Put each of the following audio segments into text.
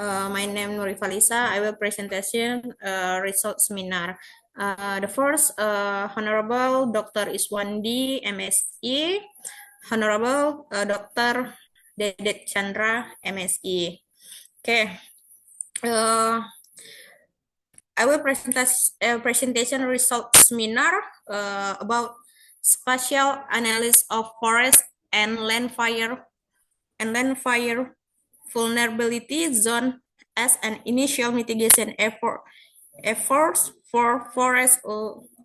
My name is Nurifalisa. I will presentation result seminar. The first, Honorable Dr. Iswandi, MSc, Honorable Dr. Dedet Chandra, MSc. Okay. I will presentation result seminar about spatial analysis of forest and land fire vulnerability zone as an initial mitigation efforts for forest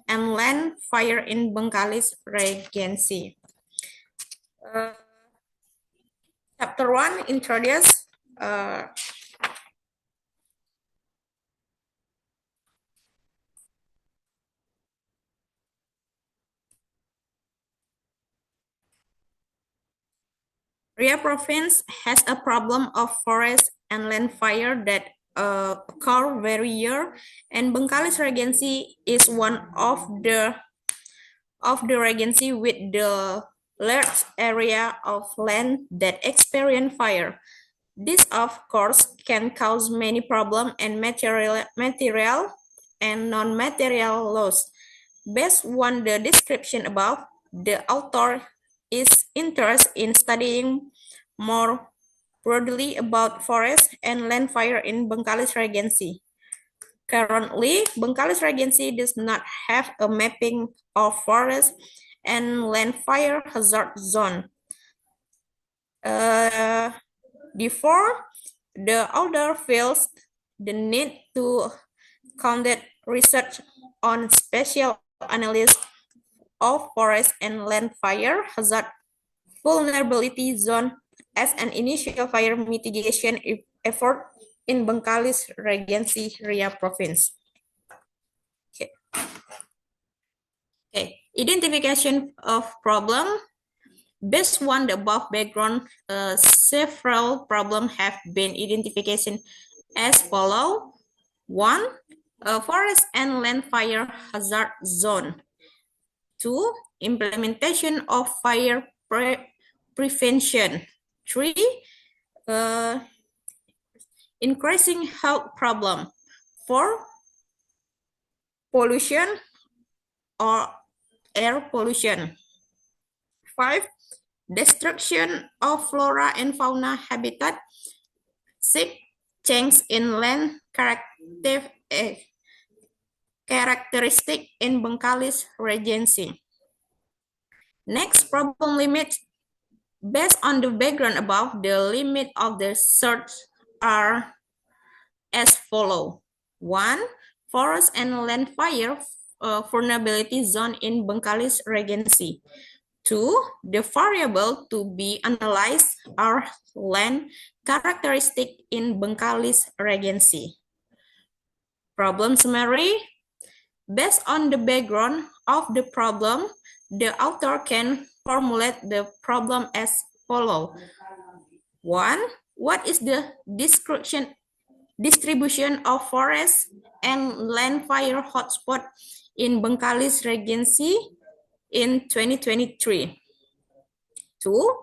and land fire in Bengkalis Regency. Chapter 1 introduce Ria province has a problem of forest and land fire that occur every year, and Bengkalis Regency is one of the regency with the large area of land that experience fire. This, of course, can cause many problems and material and non-material loss. Based on the description above, the author is interested in studying more broadly about forest and land fire in Bengkalis Regency. Currently, Bengkalis Regency does not have a mapping of forest and land fire hazard zone. Therefore, the author feels the need to conduct research on spatial analysis of forest and land fire hazard vulnerability zone as an initial fire mitigation effort in Bengkalis Regency Ria Province. Okay. Identification of problem. Based on the above background, several problems have been identified as follow. 1. Forest and land fire hazard zone. 2. Implementation of fire prevention. 3. Increasing health problem. 4. Pollution or air pollution. 5. Destruction of flora and fauna habitat. 6. Change in land characteristic in Bengkalis Regency. Next, problem limit. Based on the background above, the limit of the search are as follow. 1. Forest and land fire vulnerability zone in Bengkalis Regency. 2. The variable to be analyzed are land characteristic in Bengkalis Regency. Problem summary. Based on the background of the problem, the author can formulate the problem as follow. 1. What is the distribution of forest and land fire hotspot in Bengkalis Regency in 2023? 2.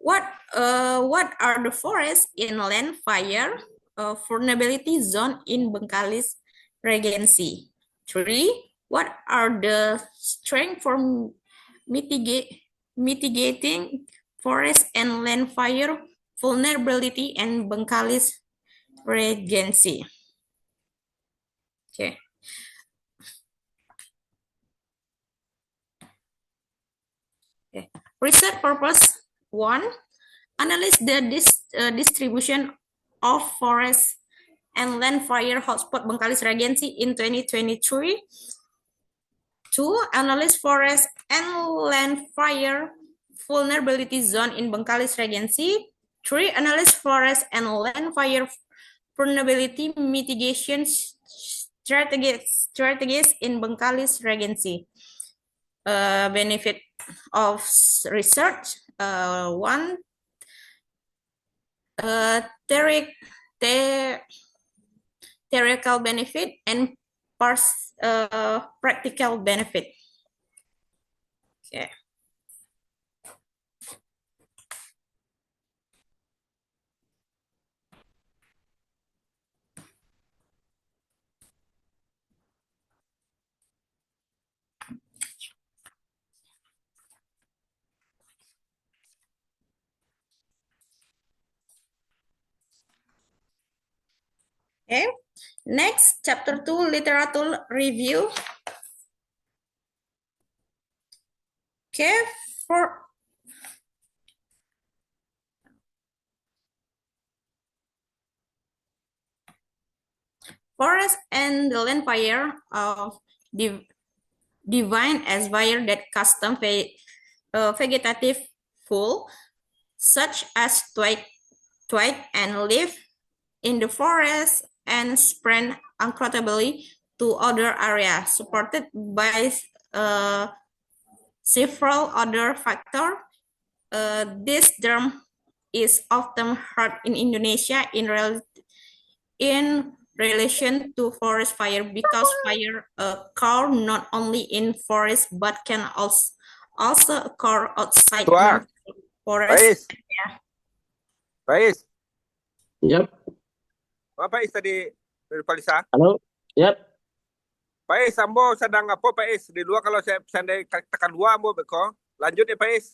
What are the forest and land fire vulnerability zone in Bengkalis Regency? 3. What are the strengths for mitigating forest and land fire vulnerability in Bengkalis Regency? Okay. Okay. Research purpose 1. Analyze the distribution of forest and land fire hotspot Bengkalis Regency in 2023. 2. Analyze forest and land fire vulnerability zone in Bengkalis Regency. 3. Analyze forest and land fire vulnerability mitigation strategies in Bengkalis Regency. Benefit of research. 1. Theoretical benefit and practical benefit. Okay. Okay. Next, chapter 2, literature review. Okay, for forest and the land fire of divine as fire that custom vegetative full, such as twig and leaf in the forest and spread uncontrollably to other areas, supported by several other factors. This term is often heard in Indonesia in relation to forest fire because fire occur not only in forest but can also occur outside Tuar, non-forest. Faiz, Faiz, Yep. apa Faiz tadi dari Palisa? Halo. Yep. Faiz, ambo sedang apa Faiz? Di luar kalau saya sandai tekan dua ambo beko. Lanjut ya Faiz.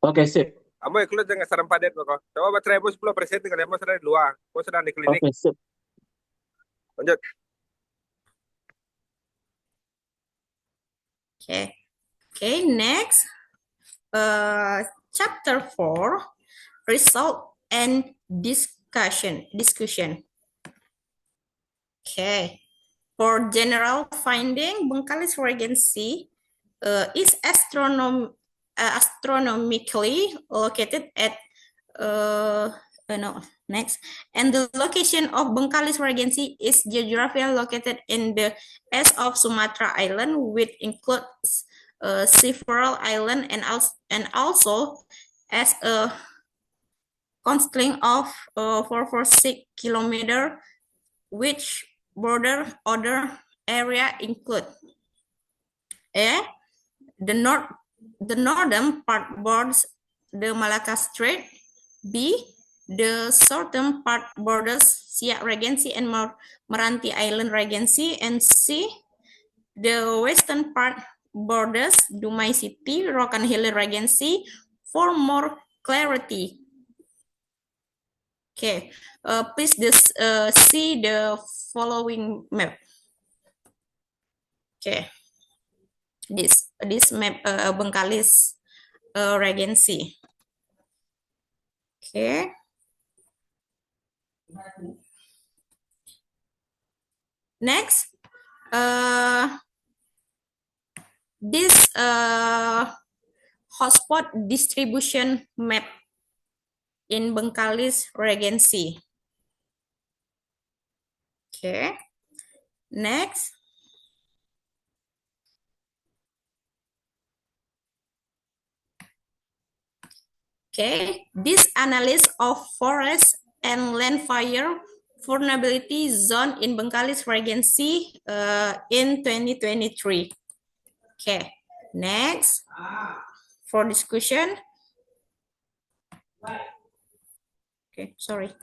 Oke, sip. Ambo ikut dengan sarang padet beko. Coba baterai ambo 10% dengan ambo sedang di luar. Ambo sedang di klinik. Oke, sip. Lanjut. Okay, next. Chapter 4, result and discussion. Okay. For general finding, Bengkalis Regency is astronomically located at next, and the location of Bengkalis Regency is geographically located in the east of Sumatra Island, which includes several islands and also as a constraint of 446 kilometers, which border other area include A. The northern part borders the Malacca Strait. B. The southern part borders Siak Regency and Meranti Island Regency. And C. The western part borders Dumai City, Rokan Hill Regency. For more clarity, okay, please see the following map. Okay, this map Bengkalis Regency. Okay. Next, this hotspot distribution map in Bengkalis Regency. Okay. Next. Okay, this analysis of forest and land fire vulnerability zone in Bengkalis Regency in 2023. Okay, next for discussion. Okay, sorry.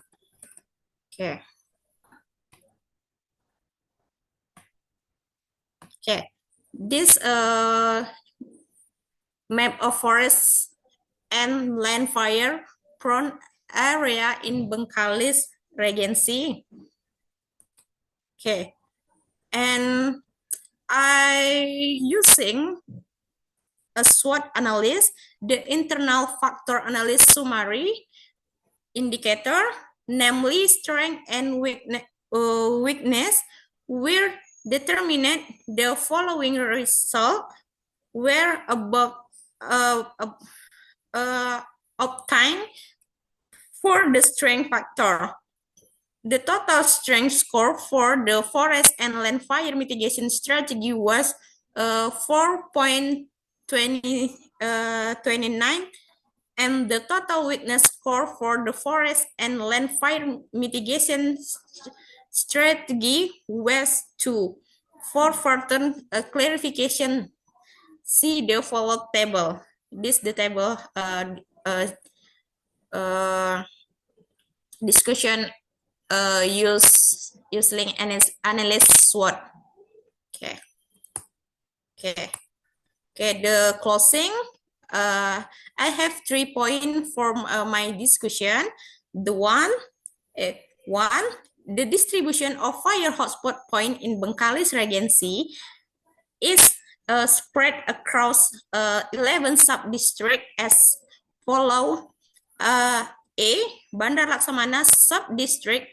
Okay. Okay, this map of forest and land fire prone area in Bengkalis Regency. Okay, and I using a SWOT analysis, the internal factor analysis summary indicator, namely strength and weakness, will determine the following result where above obtained for the strength factor. The total strength score for the forest and land fire mitigation strategy was 4.29, and the total weakness score for the forest and land fire mitigation strategy was 2. For further clarification, see the followed table. This the table discussion using analysis SWOT. Okay. The closing. I have 3 points for my discussion. The one, the distribution of fire hotspot point in Bengkalis Regency is spread across 11 sub-district as follow. A. Bandar Laksamana sub-district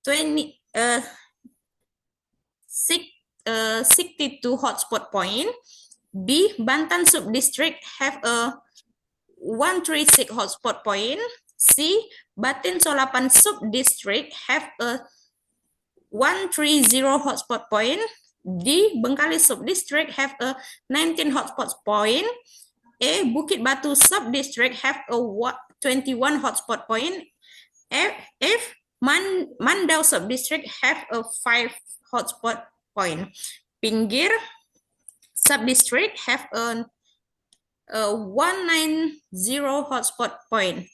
62 hotspot point. B. Bantan sub-district have a 136 hotspot point. C. Batin Solapan sub-district have a 130 hotspot point. D. Bengkalis sub-district have a 19 hotspot point. A. Bukit Batu sub-district have a 21 hotspot point. F. Mandau sub-district have a 5 hotspot point. Pinggir sub-district have a 190 hotspot point.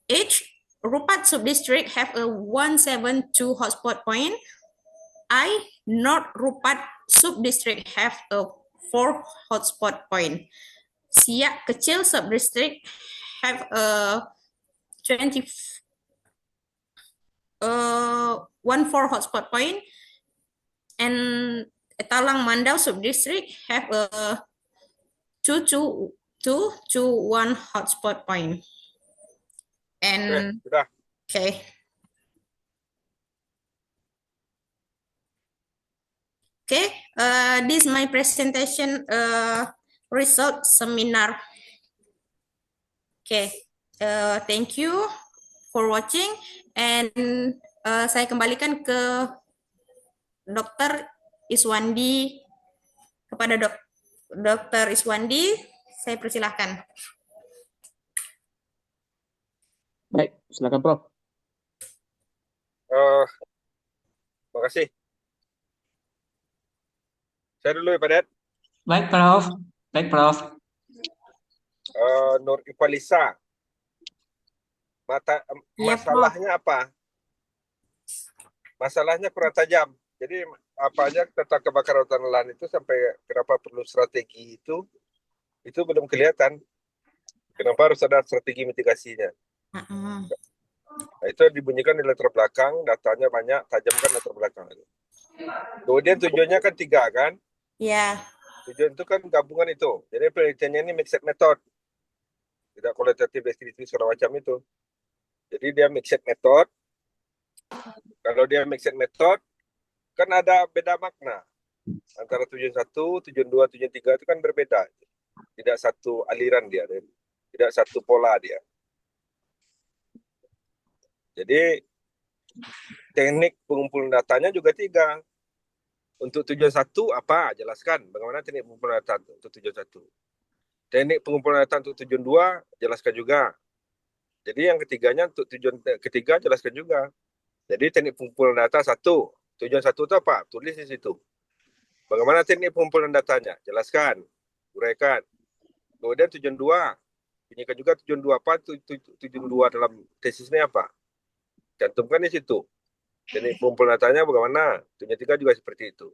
H. Rupat sub-district have a 172 hotspot point. I. North Rupat sub-district have a 4 hotspot point. Siak Kecil sub-district have a 14 hotspot point, and Talang Mandau sub-district have a 221 hotspot point. And Sudah. okay. Okay, this is my presentation result seminar. Okay, thank you for watching, and saya kembalikan ke Dr. Iswandi, kepada Dr. Iswandi, saya persilahkan. Baik, silakan Prof. Terima kasih. Saya dulu ya Pak Ded. Baik, Prof. Baik, Prof. Nur Ifalisa. Masalahnya apa? Masalahnya kurang tajam. Jadi apa aja tentang kebakaran hutan dan lahan itu sampai kenapa perlu strategi itu belum kelihatan. Kenapa harus ada strategi mitigasinya? Nah, itu dibunyikan di latar belakang, datanya banyak, tajamkan latar belakang. Kemudian tujuannya kan 3 kan? Ya. Tujuan itu kan gabungan itu. Jadi penelitiannya ini mixed method. Tidak kualitatif, deskriptif, segala macam itu. Jadi dia mixed method. Kalau dia mixed method, kan ada beda makna. Antara tujuan 1, tujuan 2, tujuan 3 itu kan berbeda. Tidak satu aliran dia. Tidak satu pola dia. Jadi teknik pengumpulan datanya juga 3. Untuk tujuan 1 apa? Jelaskan bagaimana teknik pengumpulan data untuk tujuan 1. Teknik pengumpulan data untuk tujuan 2 jelaskan juga. Jadi yang ketiganya untuk tujuan ketiga jelaskan juga. Jadi teknik pengumpulan data 1. Tujuan 1 itu apa? Tulis di situ. Bagaimana teknik pengumpulan datanya? Jelaskan. Uraikan. Kemudian tujuan 2. Bunyikan juga tujuan 2 apa? Tujuan 2 dalam tesis ini apa? Cantumkan di situ. Teknik pengumpulan datanya bagaimana? Tujuan 3 juga seperti itu.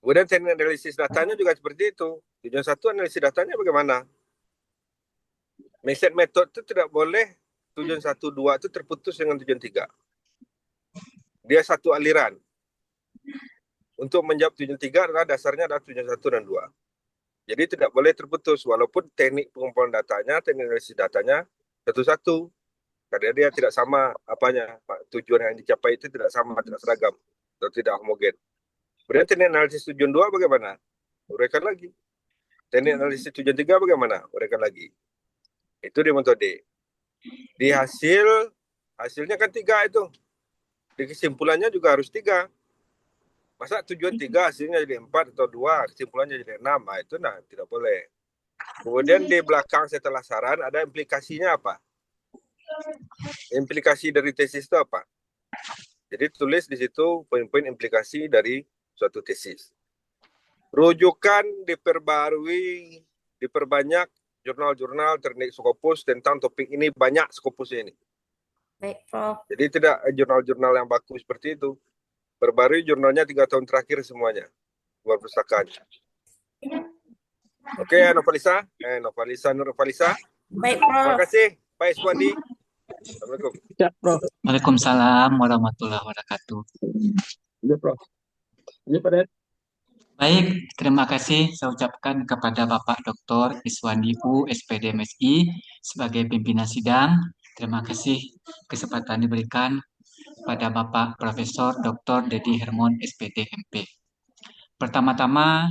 Kemudian teknik analisis datanya juga seperti itu. Tujuan 1 analisis datanya bagaimana? Mixed method itu tidak boleh tujuan 1, 2 itu terputus dengan tujuan 3. Dia satu aliran. Untuk menjawab tujuan 3 adalah dasarnya adalah tujuan 1 dan 2. Jadi tidak boleh terputus walaupun teknik pengumpulan datanya, teknik analisis datanya satu-satu. Karena dia tidak sama apanya, tujuan yang dicapai itu tidak sama, tidak seragam, atau tidak homogen. Kemudian teknik analisis tujuan 2 bagaimana? Uraikan lagi. Teknik analisis tujuan 3 bagaimana? Uraikan lagi. Itu di metode. Di hasilnya kan 3 itu. Di kesimpulannya juga harus 3. Masa tujuan 3 hasilnya jadi 4 atau 2, kesimpulannya jadi 6, itu tidak boleh. Kemudian di belakang setelah saran ada implikasinya apa? Implikasi dari tesis itu apa? Jadi tulis di situ poin-poin implikasi dari suatu tesis. Rujukan diperbarui, diperbanyak jurnal-jurnal teknik Scopus tentang topik ini, banyak Scopusnya ini. Baik, Prof. Jadi tidak jurnal-jurnal yang baku seperti itu. Perbarui jurnalnya 3 tahun terakhir semuanya. Luar pustakanya. Oke, Nurfalisa. Nur Nurfalisa. Baik, Prof. Terima kasih, Pak Iswandi. Assalamualaikum. Ya, Prof. Waalaikumsalam warahmatullahi wabarakatuh. Ya, Prof. Ini Pak Ded. Baik, terima kasih saya ucapkan kepada Bapak Dr. Iswandi U, SPD MSI sebagai pimpinan sidang. Terima kasih kesempatan diberikan pada Bapak Profesor Dr. Dedi Hermon, SPD MP. Pertama-tama,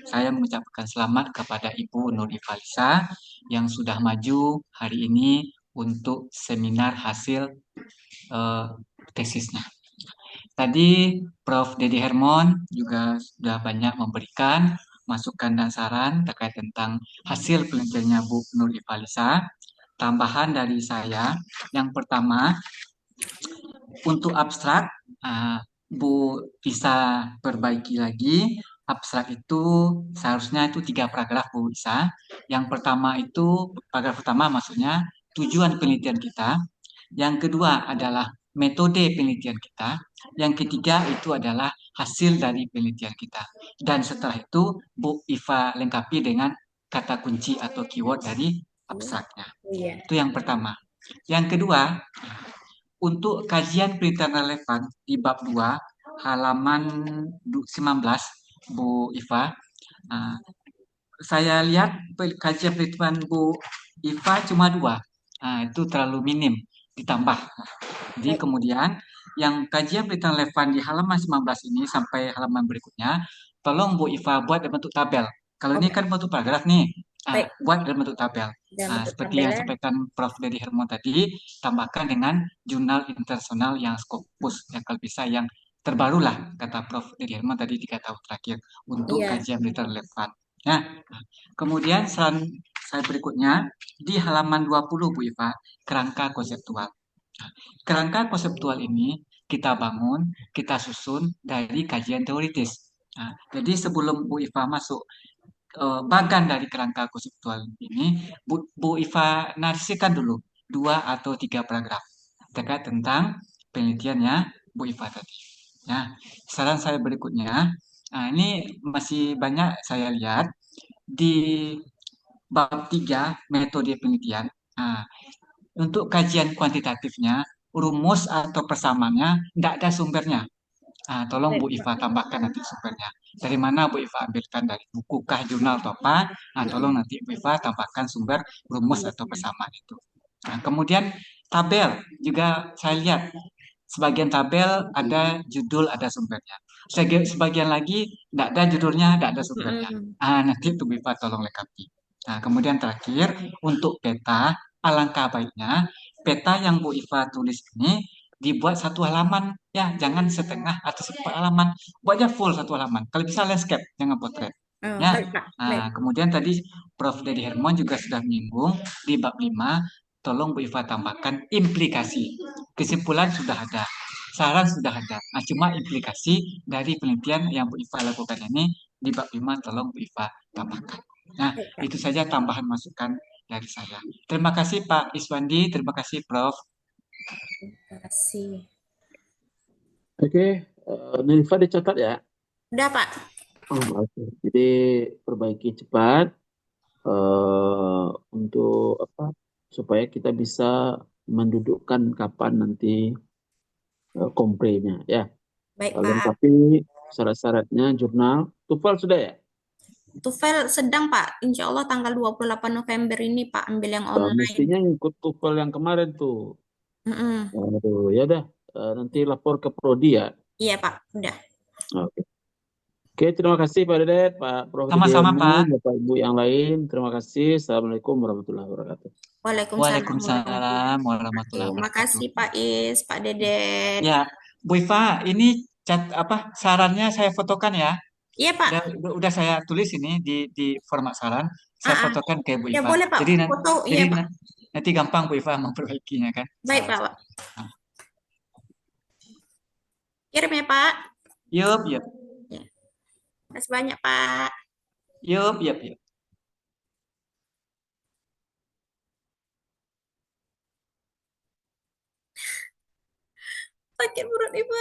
saya mengucapkan selamat kepada Ibu Nur Ifalisa yang sudah maju hari ini untuk seminar hasil tesisnya. Tadi Prof. Dedi Hermon juga sudah banyak memberikan masukan dan saran terkait tentang hasil penelitiannya Bu Nur Ifalisa. Tambahan dari saya, yang pertama, untuk abstrak, Bu bisa perbaiki lagi. Abstrak itu seharusnya itu 3 paragraf Bu bisa. Yang pertama itu, paragraf pertama maksudnya tujuan penelitian kita. Yang kedua adalah metode penelitian kita. Yang ketiga itu adalah hasil dari penelitian kita. Dan setelah itu Bu Iva lengkapi dengan kata kunci atau keyword dari abstraknya. Iya. Itu yang pertama. Yang kedua, untuk kajian penelitian relevan di bab 2 halaman 19 Bu Iva, saya lihat kajian penelitian Bu Iva cuma 2. Itu terlalu minim ditambah. Jadi kemudian yang kajian penelitian relevan di halaman 19 ini sampai halaman berikutnya, tolong Bu Iva buat dalam bentuk tabel. Kalau ini kan bentuk paragraf nih, Baik. buat dalam bentuk tabel. Dalam bentuk Seperti yang tabel. disampaikan Prof. Dedi Hermon tadi, tambahkan dengan jurnal internasional yang Scopus, yang kalau bisa yang terbaru lah, kata Prof. Dedi Hermon tadi 3 tahun terakhir untuk Iya. kajian penelitian relevan. Nah, kemudian saran saya berikutnya di halaman 20 Bu Iva, kerangka konseptual. Kerangka konseptual ini kita bangun, kita susun dari kajian teoritis. Jadi sebelum Bu Iva masuk bagan dari kerangka konseptual ini, Bu Iva narasikan dulu 2 atau 3 paragraf terkait tentang penelitiannya Bu Iva tadi. Nah, saran saya berikutnya, ini masih banyak saya lihat di bab 3 metode penelitian. Untuk kajian kuantitatifnya, rumus atau persamaannya tidak ada sumbernya. Tolong Bu Iva tambahkan nanti sumbernya. Dari mana Bu Iva ambilkan, dari buku kah, jurnal atau apa? Tolong nanti Bu Iva tambahkan sumber rumus atau persamaan itu. Kemudian tabel juga saya lihat sebagian tabel ada judul, ada sumbernya. Sebagian lagi tidak ada judulnya, tidak ada sumbernya. Nanti Bu Iva tolong lengkapi. Kemudian terakhir untuk peta, alangkah baiknya peta yang Bu Iva tulis ini dibuat 1 halaman, ya jangan setengah atau seperempat halaman, buatnya full 1 halaman. Kalau bisa landscape, jangan potret. Ya. Baik, Pak. Baik. Kemudian tadi Prof. Dedi Hermon juga sudah menyinggung di bab 5, tolong Bu Iva tambahkan implikasi. Kesimpulan sudah ada, saran sudah ada. Cuma implikasi dari penelitian yang Bu Iva lakukan ini di bab 5 tolong Bu Iva tambahkan. Nah, itu saja tambahan masukan dari saya. Terima kasih Pak Iswandi, terima kasih Prof. Terima kasih. Oke, Nilva dicatat ya. Udah, Pak. Oke. Jadi perbaiki cepat untuk apa? Supaya kita bisa mendudukkan kapan nanti komprenya ya. Baik, Pak. Lengkapi syarat-syaratnya jurnal. TOEFL sudah ya? TOEFL sedang, Pak. Insya Allah tanggal 28 November ini, Pak, ambil yang online. Mestinya ikut TOEFL yang kemarin tuh. Aduh, ya udah. Nanti lapor ke Prodi ya. Iya, Pak. Udah. Oke. Oke, terima kasih Pak Dedet, Pak Prof. Sama-sama, Dedi Pak. Hermon, Bapak Ibu yang lain. Terima kasih. Assalamualaikum warahmatullahi wabarakatuh. Waalaikumsalam warahmatullahi Terima wabarakatuh. kasih Pak Is, Pak Dedet. Ya, Bu Iva, ini sarannya saya fotokan ya. Iya, Pak. Udah saya tulis ini di format saran. Saya fotokan ke Bu Ya, Iva. boleh, Pak. Jadi, Foto, iya, Pak. nanti gampang Bu Iva memperbaikinya kan. Baik, Pak. Kirim ya, Pak. Yup. Terima kasih banyak, Pak. Yup. Sakit perut, Ibu.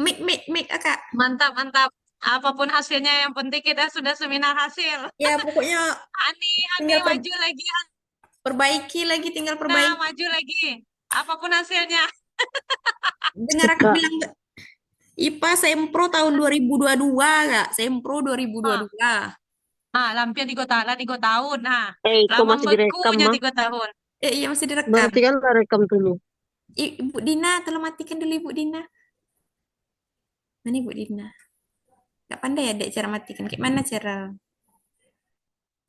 Mik, Kak. Mantap. Apapun hasilnya, yang penting kita sudah seminar hasil. Ya, pokoknya Ani tinggal maju lagi. Perbaiki lagi, tinggal Nah, perbaiki. maju lagi. Apapun hasilnya. Dengar aku bilang nggak? IPA Sempro tahun 2022 nggak? Sempro 2022. Lampian 3 tahun, lah 3 tahun. Nah, Itu lama masih direkam, bekunya mah. 3 tahun. Iya masih direkam. Berarti kan udah rekam dulu. Ibu Dina, tolong matikan dulu Ibu Dina. Mana Ibu Dina? Gak pandai ya dek cara matikan. Kayak mana cara?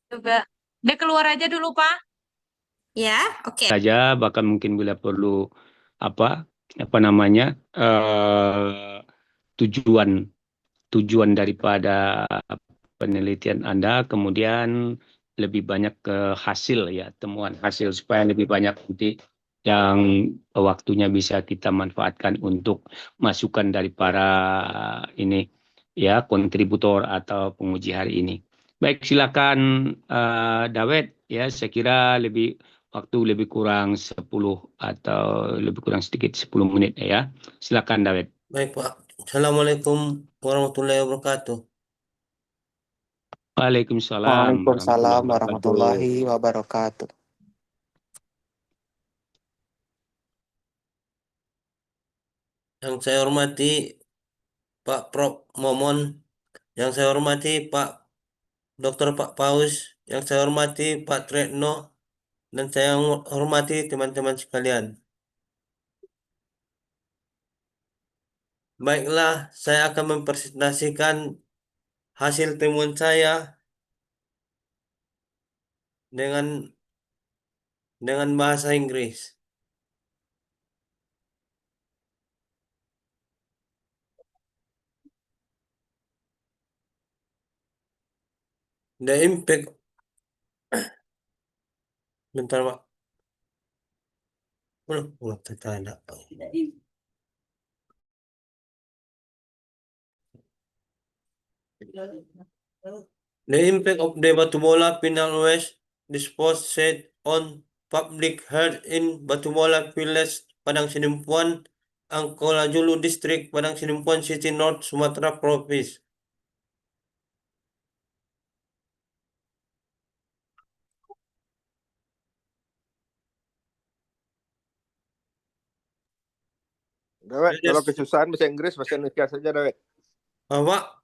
Juga. Dia keluar aja dulu, Pak. Ya, oke. Saja bahkan mungkin bila perlu apa namanya tujuan tujuan daripada penelitian Anda, kemudian lebih banyak ke hasil ya, temuan hasil supaya lebih banyak nanti yang waktunya bisa kita manfaatkan untuk masukan dari para ini ya kontributor atau penguji hari ini. Baik, silakan Dawet ya, saya kira waktu lebih kurang 10 atau lebih kurang sedikit 10 menit ya. Silakan Dawet. Baik, Pak. Assalamualaikum warahmatullahi wabarakatuh. Waalaikumsalam Waalaikumsalam warahmatullahi warahmatullahi wabarakatuh. wabarakatuh. Yang saya hormati Pak Prof. Momon, yang saya hormati Pak Dr. Pak Paus, yang saya hormati Pak Tretno, dan saya hormati teman-teman sekalian. Baiklah, saya akan mempresentasikan hasil temuan saya dengan bahasa Inggris. The impact, bentar Pak. The impact of the Batubola Penal West disposed on public health in Batubola Village, Padang Sidimpuan, Angkola Julu District, Padang Sidimpuan City, North Sumatera Province. Dawet, kalau kesusahan bahasa Inggris, bahasa Indonesia saja, Dawet. Apa?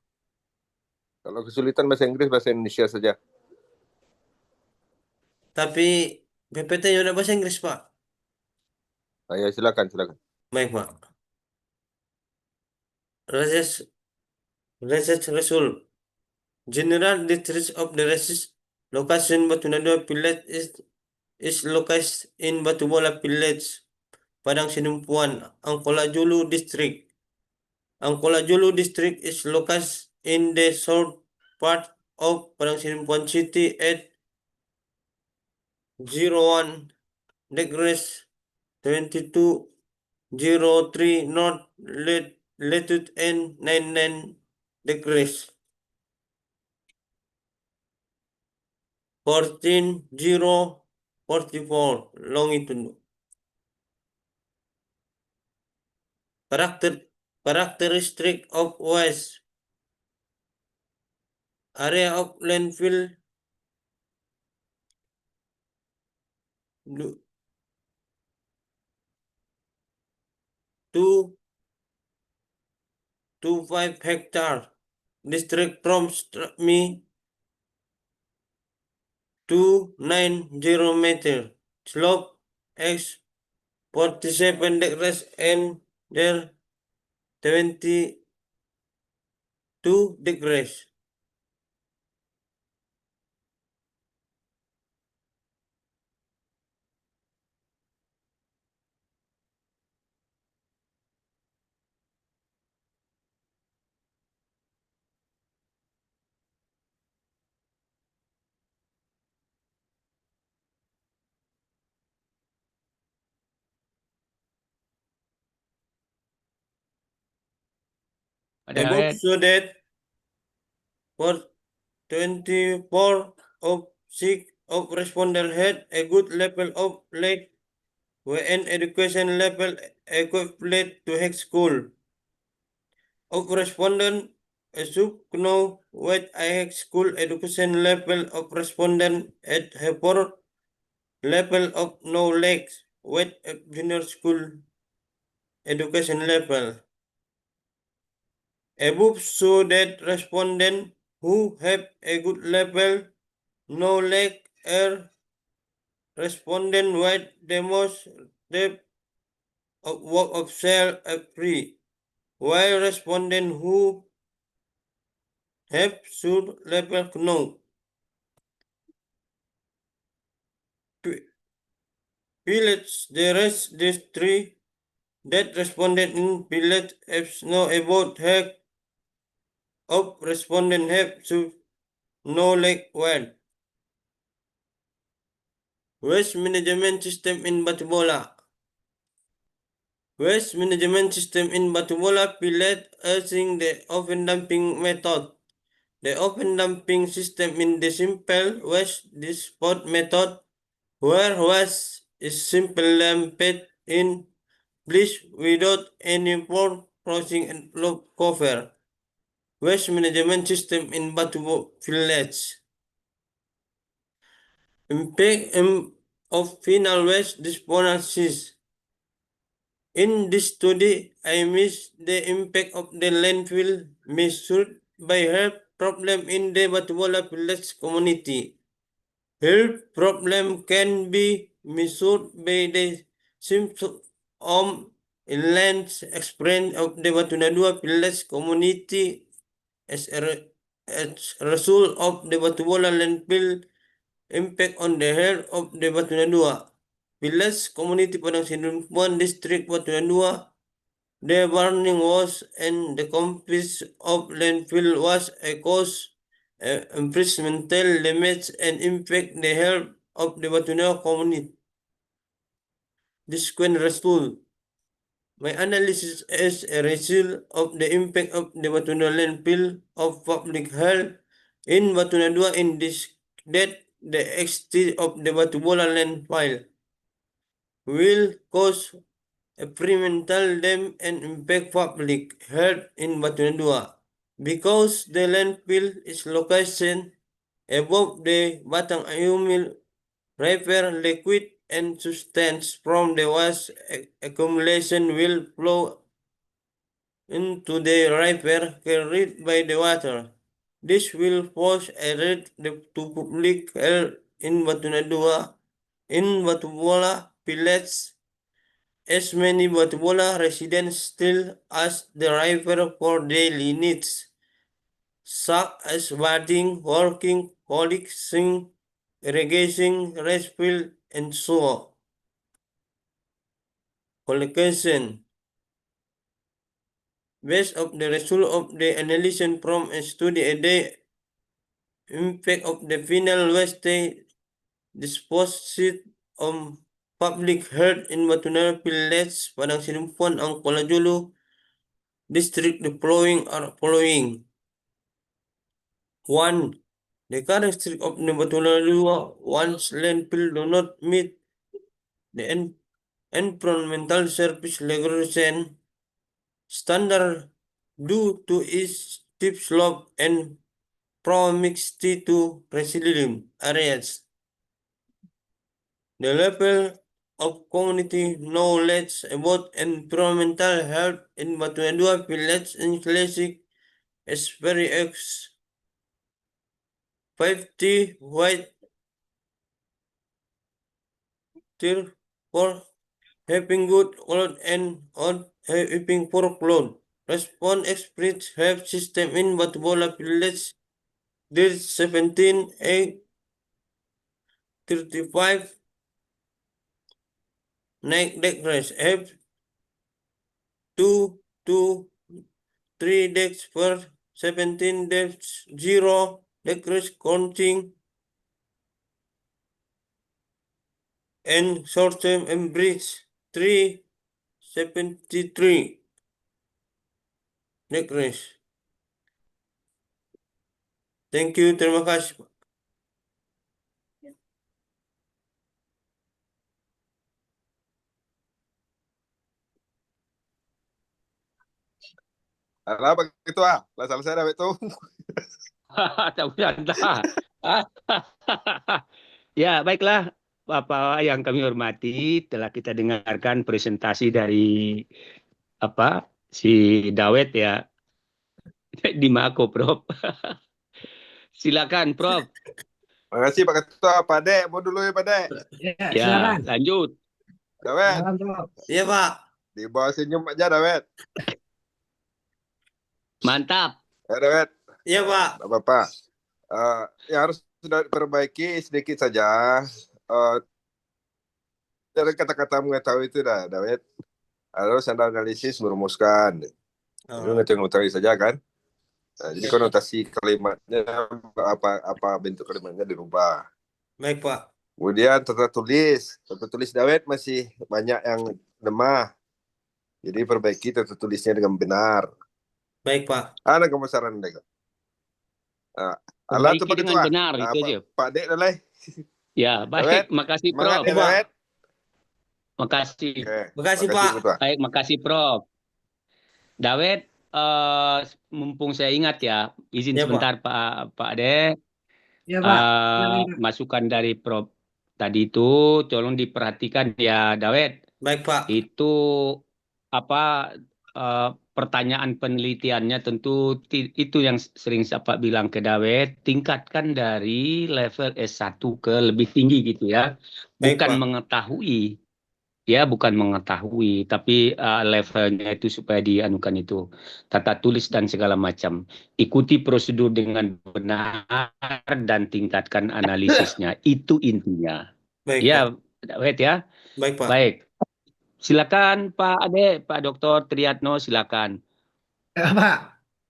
Kalau kesulitan bahasa Inggris, bahasa Indonesia saja. Tapi PPT-nya udah bahasa Inggris, Pak. Ya, silakan. Baik, Pak. Research result. General district of the research location Batunado Village is located in Batubola Village, Padang Sidimpuan, Angkola Julu District. Angkola Julu District is located in the south part of Padang Sidimpuan City at 01 degrees 2203 north latitude and 99 degrees 14044 longitude. Characteristic of West area of landfill 2.5 hectare. District from me 290 meter. Slope x 47 degrees and there 22 degrees. Above so that for 24 of 6 of respondents had a good level of lead an education level equivalent to high school. Of respondent should know what a high school education level of respondent at Hebron level of knowledge with a junior school education level. Above show that respondents who have a good level knowledge are respondents with the most depth of work of self free, while respondents who have should level know. Pilots the rest these three that responded in pilots have know about heck of respondent have to know like well. Waste management system in Batubola. Waste management system in Batubola pilot using the open dumping method. The open dumping system in the simple waste dispose method, where waste is simply dumped in place without any for processing and cover. Waste management system in Batubo village. Impact of final waste disposal. In this study, I missed the impact of the landfill measured by health problem in the Batubola village community. Health problem can be measured by the symptom in land experience of the Batunadua village community as a result of the Batubola landfill impact on the health of the Batunadua village community Padang Sidimpuan district Batunadua. The burning was and the completion of landfill was a cause environmental damage and impact the health of the Batunadua community. This result. My analysis is a result of the impact of the Batunadua landfill of public health in Batunadua in this that the extent of the Batubola landfill will cause environmental damage and impact public health in Batunadua because the landfill is located above the Batang Ayumil River liquid and substance from the waste accumulation will flow into the river carried by the water. This will pose a threat to public health in Batunadua, in Batubola village, as many Batubola residents still ask the river for daily needs, such as bathing, working, collecting, irrigation, rice field, and so on. Collocation. Based on the result of the analysis from a study a day impact of the final waste disposal on public health in Batunadua village Padang Sidimpuan ang Kolajulu district the following are following. 1. The current district of Batunadua once landfill do not meet the environmental service regulation standard due to its steep slope and proximity to resilient areas. The level of community knowledge about environmental health in Batunadua village in Classic is very 50 white for having good clothes and on having poor clothes. Response experts have system in Batubola village. There's 17, 8, 35 night decks have 2, 2, 3 decks per 17 decks, 0 decks counting and short term and bridge 373 decks. Thank you, terima kasih. Apa gitu Lah selesai dah itu. Tak boleh dah. Ya, baiklah. Bapak yang kami hormati, telah kita dengarkan presentasi dari si Dawet ya di Mako, Prof. Silakan, Prof. Terima kasih Pak Ketua. Pak Dek, mau dulu ya Pak Dek. Ya, Ya, silakan. lanjut. Dawet, Silakan, Prof. Iya, Pak. di bawah senyum aja Dawet. Mantap. Dawet, Iya, Pak. nggak apa-apa. Yang harus sudah diperbaiki sedikit saja. Dari kata-kata mengetahui itu dah, Dawet. Harus Anda analisis, merumuskan. Itu mengetahui saja kan. Nah, jadi konotasi kalimatnya apa bentuk kalimatnya dirubah. Baik, Pak. Kemudian tata tulis Dawet masih banyak yang lemah. Jadi perbaiki tata tulisnya dengan benar. Baik, Pak. Ada kebesaran Dek. Alat Perbaiki dengan benar, itu aja. Pak Dek dah lah. Ya, baik. Makasih, Semangat Prof. ya, Dawet. Makasih. Oke. Makasih, Pak. Ketua. Baik, makasih, Prof. Dawet, mumpung saya ingat ya, izin Ya, sebentar Pak Ade. Ya, Pak. Silakan, Pak. Masukan dari Prof tadi itu tolong diperhatikan ya, Dawet. Baik, Pak. Itu pertanyaan penelitiannya tentu itu yang sering Pak bilang ke Dawet, tingkatkan dari level S1 ke lebih tinggi gitu ya. Baik, Bukan Pak. mengetahui. Ya, bukan mengetahui, tapi levelnya itu supaya dianukan itu. Tata tulis dan segala macam. Ikuti prosedur dengan benar dan tingkatkan analisisnya. Itu intinya. Baik, Pak. Ya, Dawet ya. Baik, Pak. Baik. Silakan Pak Ade, Pak Dr. Triatno, silakan. Ya, Pak.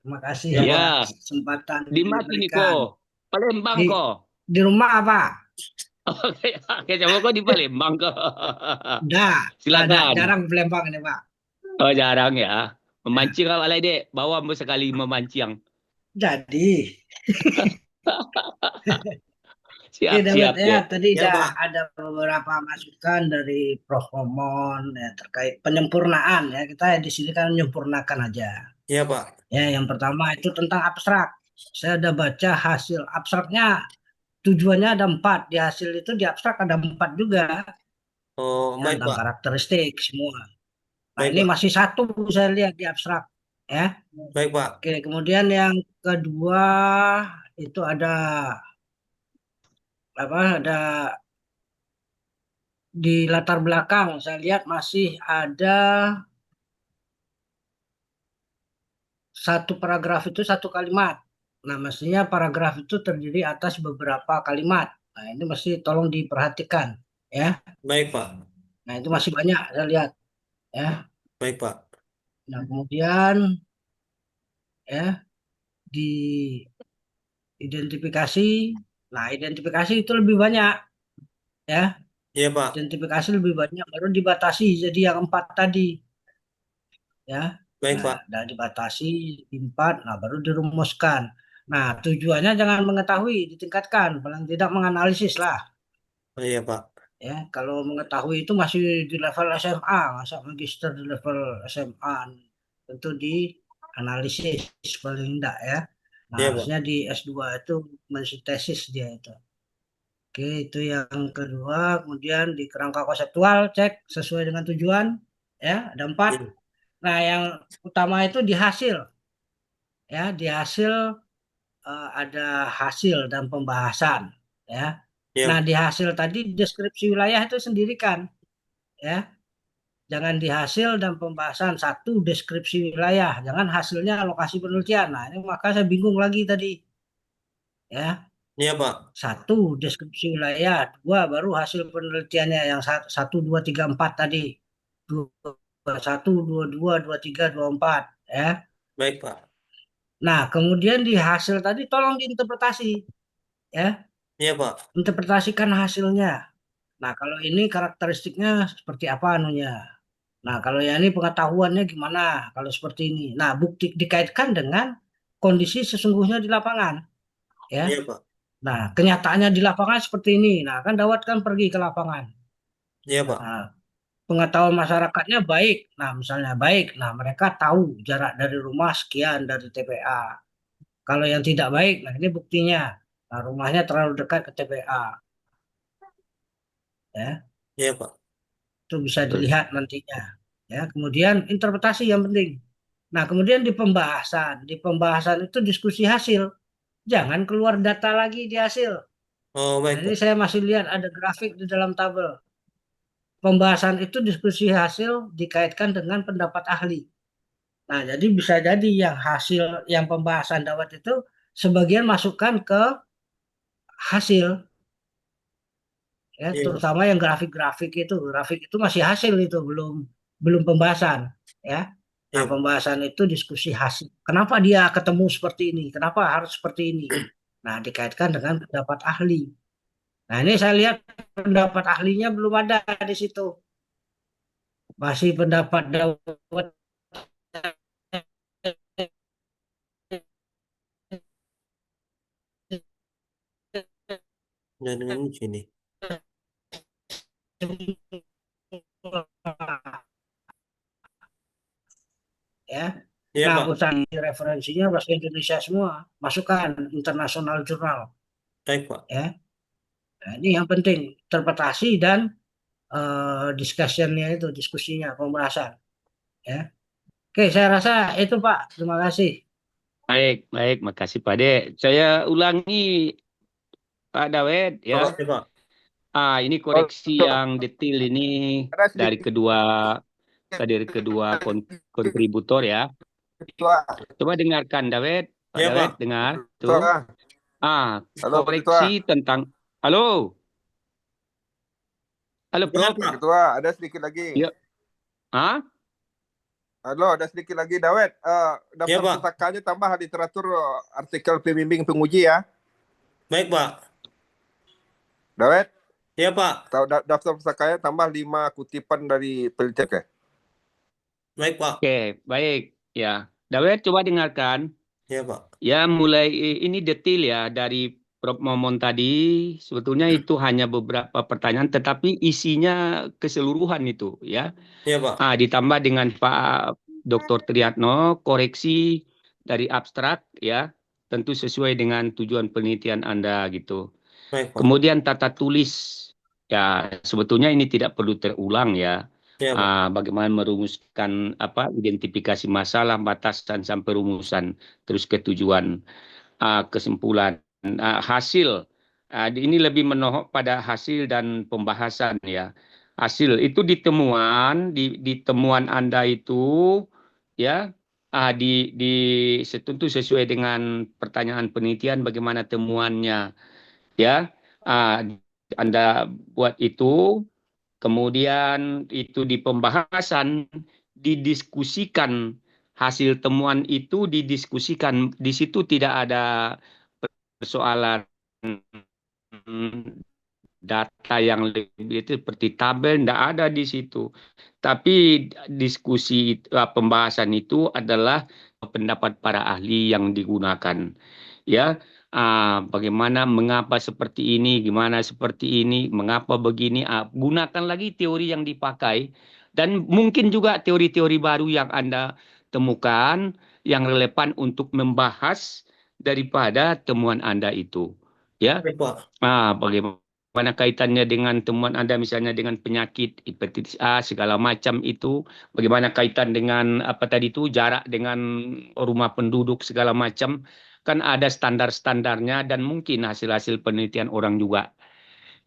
Terima kasih Ya. atas kesempatan Di yang mana ini diberikan. kok? Palembang Di- kok? Di rumah, Pak. Oke, coba kok di Palembang kok. Dah, Silakan. jarang Palembang ini, Pak. Oh, jarang ya. Memancing apa lagi, Dek? Bawa sekali memancing. Jadi, Siap, David, siap, ya, Dek. tadi Ya, Pak. ada beberapa masukan dari Prof. Momon ya, terkait penyempurnaan ya. Kita di sini kan menyempurnakan aja. Iya, Pak. Ya, yang pertama itu tentang abstrak. Saya udah baca hasil abstraknya, tujuannya ada 4. Di hasil itu di abstrak ada 4 juga. Oh, Ya, baik, tentang Pak. karakteristik semua. Nah, Baik, ini Pak. masih 1 saya lihat di abstrak. Ya. Baik, Pak. Oke, kemudian yang kedua itu ada di latar belakang saya lihat masih ada satu paragraf itu 1 kalimat. Nah, mestinya paragraf itu terdiri atas beberapa kalimat. Nah, ini masih tolong diperhatikan ya. Baik, Pak. Nah, itu masih banyak saya lihat ya. Baik, Pak. Nah, kemudian ya di identifikasi. Nah, identifikasi itu lebih banyak ya. Iya, Pak. Identifikasi lebih banyak, baru dibatasi jadi yang 4 tadi ya. Baik, Nah, Pak. dan dibatasi 4, nah baru dirumuskan. Nah, tujuannya jangan mengetahui, ditingkatkan, paling tidak menganalisis lah Oh, iya, Pak. ya. Kalau mengetahui itu masih di level SMA, masa magister di level SMA, tentu di analisis paling tidak ya. Nah, Iya, Pak. harusnya di S2 itu mensintesis dia itu. Oke, itu yang kedua. Kemudian di kerangka konseptual, cek sesuai dengan tujuan. Ya, ada 4. Iya. Nah, yang utama itu di hasil. Ya, di hasil ada hasil dan pembahasan. Ya. Iya. Nah, di hasil tadi deskripsi wilayah itu sendirikan. Ya. Jangan di hasil dan pembahasan. 1 deskripsi wilayah. Jangan hasilnya lokasi penelitian. Nah, ini maka saya bingung lagi tadi. Ya. Iya, Pak. 1 deskripsi wilayah, 2 baru hasil penelitiannya yang 1, 2, 3, 4 tadi. 21, 22, 23, 24 ya. Baik, Pak. Nah, kemudian di hasil tadi tolong diinterpretasi ya. Iya, Pak. Interpretasikan hasilnya. Nah, kalau ini karakteristiknya seperti apa anunya. Nah, kalau yang ini pengetahuannya gimana kalau seperti ini. Nah, bukti dikaitkan dengan kondisi sesungguhnya di lapangan ya. Iya, Pak. Nah, kenyataannya di lapangan seperti ini. Nah, kan Dawat kan pergi ke lapangan. Iya, Pak. Nah, pengetahuan masyarakatnya baik. Nah, misalnya baik. Nah, mereka tahu jarak dari rumah sekian dari TPA. Kalau yang tidak baik, nah ini buktinya. Nah, rumahnya terlalu dekat ke TPA. Ya, Iya, Pak. itu bisa dilihat nantinya. Ya, kemudian interpretasi yang penting. Nah, kemudian di pembahasan itu diskusi hasil. Jangan keluar data lagi di hasil. Oh, Nah, baik, ini Pak. saya masih lihat ada grafik di dalam tabel. Pembahasan itu diskusi hasil dikaitkan dengan pendapat ahli. Nah, jadi bisa jadi yang pembahasan Dawet itu sebagian masukkan ke hasil, ya, Iya, Pak. terutama yang grafik itu masih hasil itu belum pembahasan, ya. Iya, Nah, Pak. pembahasan itu diskusi hasil. Kenapa dia ketemu seperti ini? Kenapa harus seperti ini? Nah, dikaitkan dengan pendapat ahli. Nah, ini saya lihat pendapat ahlinya belum ada di situ. Masih pendapat Dawet. Nah, dengan ini sini. Ya. Iya, Nah, Pak. usaha referensinya bahasa Indonesia semua, masukkan internasional jurnal, Baik, Pak. ya. Nah, ini yang penting, interpretasi dan discussion-nya itu, diskusinya, pembahasan, ya. Oke, saya rasa itu, Pak. Terima kasih. Baik, baik, makasih Pak Dek. Saya ulangi Pak Dawet ya. Makasih, Pak. Ini koreksi Untuk yang detail ini ada dari sedikit kedua kontributor ya. Ketua. Coba dengarkan Dawet, Pak Iya, Dawet Pak. dengar tuh. Ketua. Halo, Pak Ketua. Koreksi tentang halo. Halo Dengar, Prof. Pak. Ketua, ada sedikit lagi. Ya. Ah? Halo, ada sedikit lagi, Dawet. Iya, Daftar Pak. pusakanya tambah literatur artikel pembimbing penguji ya. Baik, Pak. Dawet, Iya, Pak. daftar pusakanya tambah 5 kutipan dari penelitian. Oke. Baik, Pak. Oke, baik. Ya. Dawet coba dengarkan. Iya, Pak. Ya, mulai ini detail ya dari Prof. Momon tadi. Sebetulnya itu hanya beberapa pertanyaan, tetapi isinya keseluruhan itu ya. Iya, Pak. Ditambah dengan Pak Dr. Triatno, koreksi dari abstrak ya, tentu sesuai dengan tujuan penelitian Anda gitu. Baik, Pak. Kemudian tata tulis, ya sebetulnya ini tidak perlu terulang ya. Iya, Pak. Bagaimana merumuskan identifikasi masalah, batasan sampai rumusan, terus ke tujuan, kesimpulan, hasil. Ini lebih menohok pada hasil dan pembahasan ya. Hasil itu di temuan Anda itu ya, tentu sesuai dengan pertanyaan penelitian bagaimana temuannya ya. Anda buat itu, kemudian itu di pembahasan didiskusikan, hasil temuan itu didiskusikan, di situ tidak ada persoalan data yang lebih itu seperti tabel, tidak ada di situ. Tapi diskusi pembahasan itu adalah pendapat para ahli yang digunakan. Ya, bagaimana, mengapa seperti ini, gimana seperti ini, mengapa begini. Gunakan lagi teori yang dipakai dan mungkin juga teori-teori baru yang Anda temukan yang relevan untuk membahas daripada temuan Anda itu. Ya, Baik, Pak. bagaimana kaitannya dengan temuan Anda misalnya dengan penyakit hepatitis A segala macam itu, bagaimana kaitan dengan apa tadi itu jarak dengan rumah penduduk segala macam, kan ada standar-standarnya dan mungkin hasil-hasil penelitian orang juga.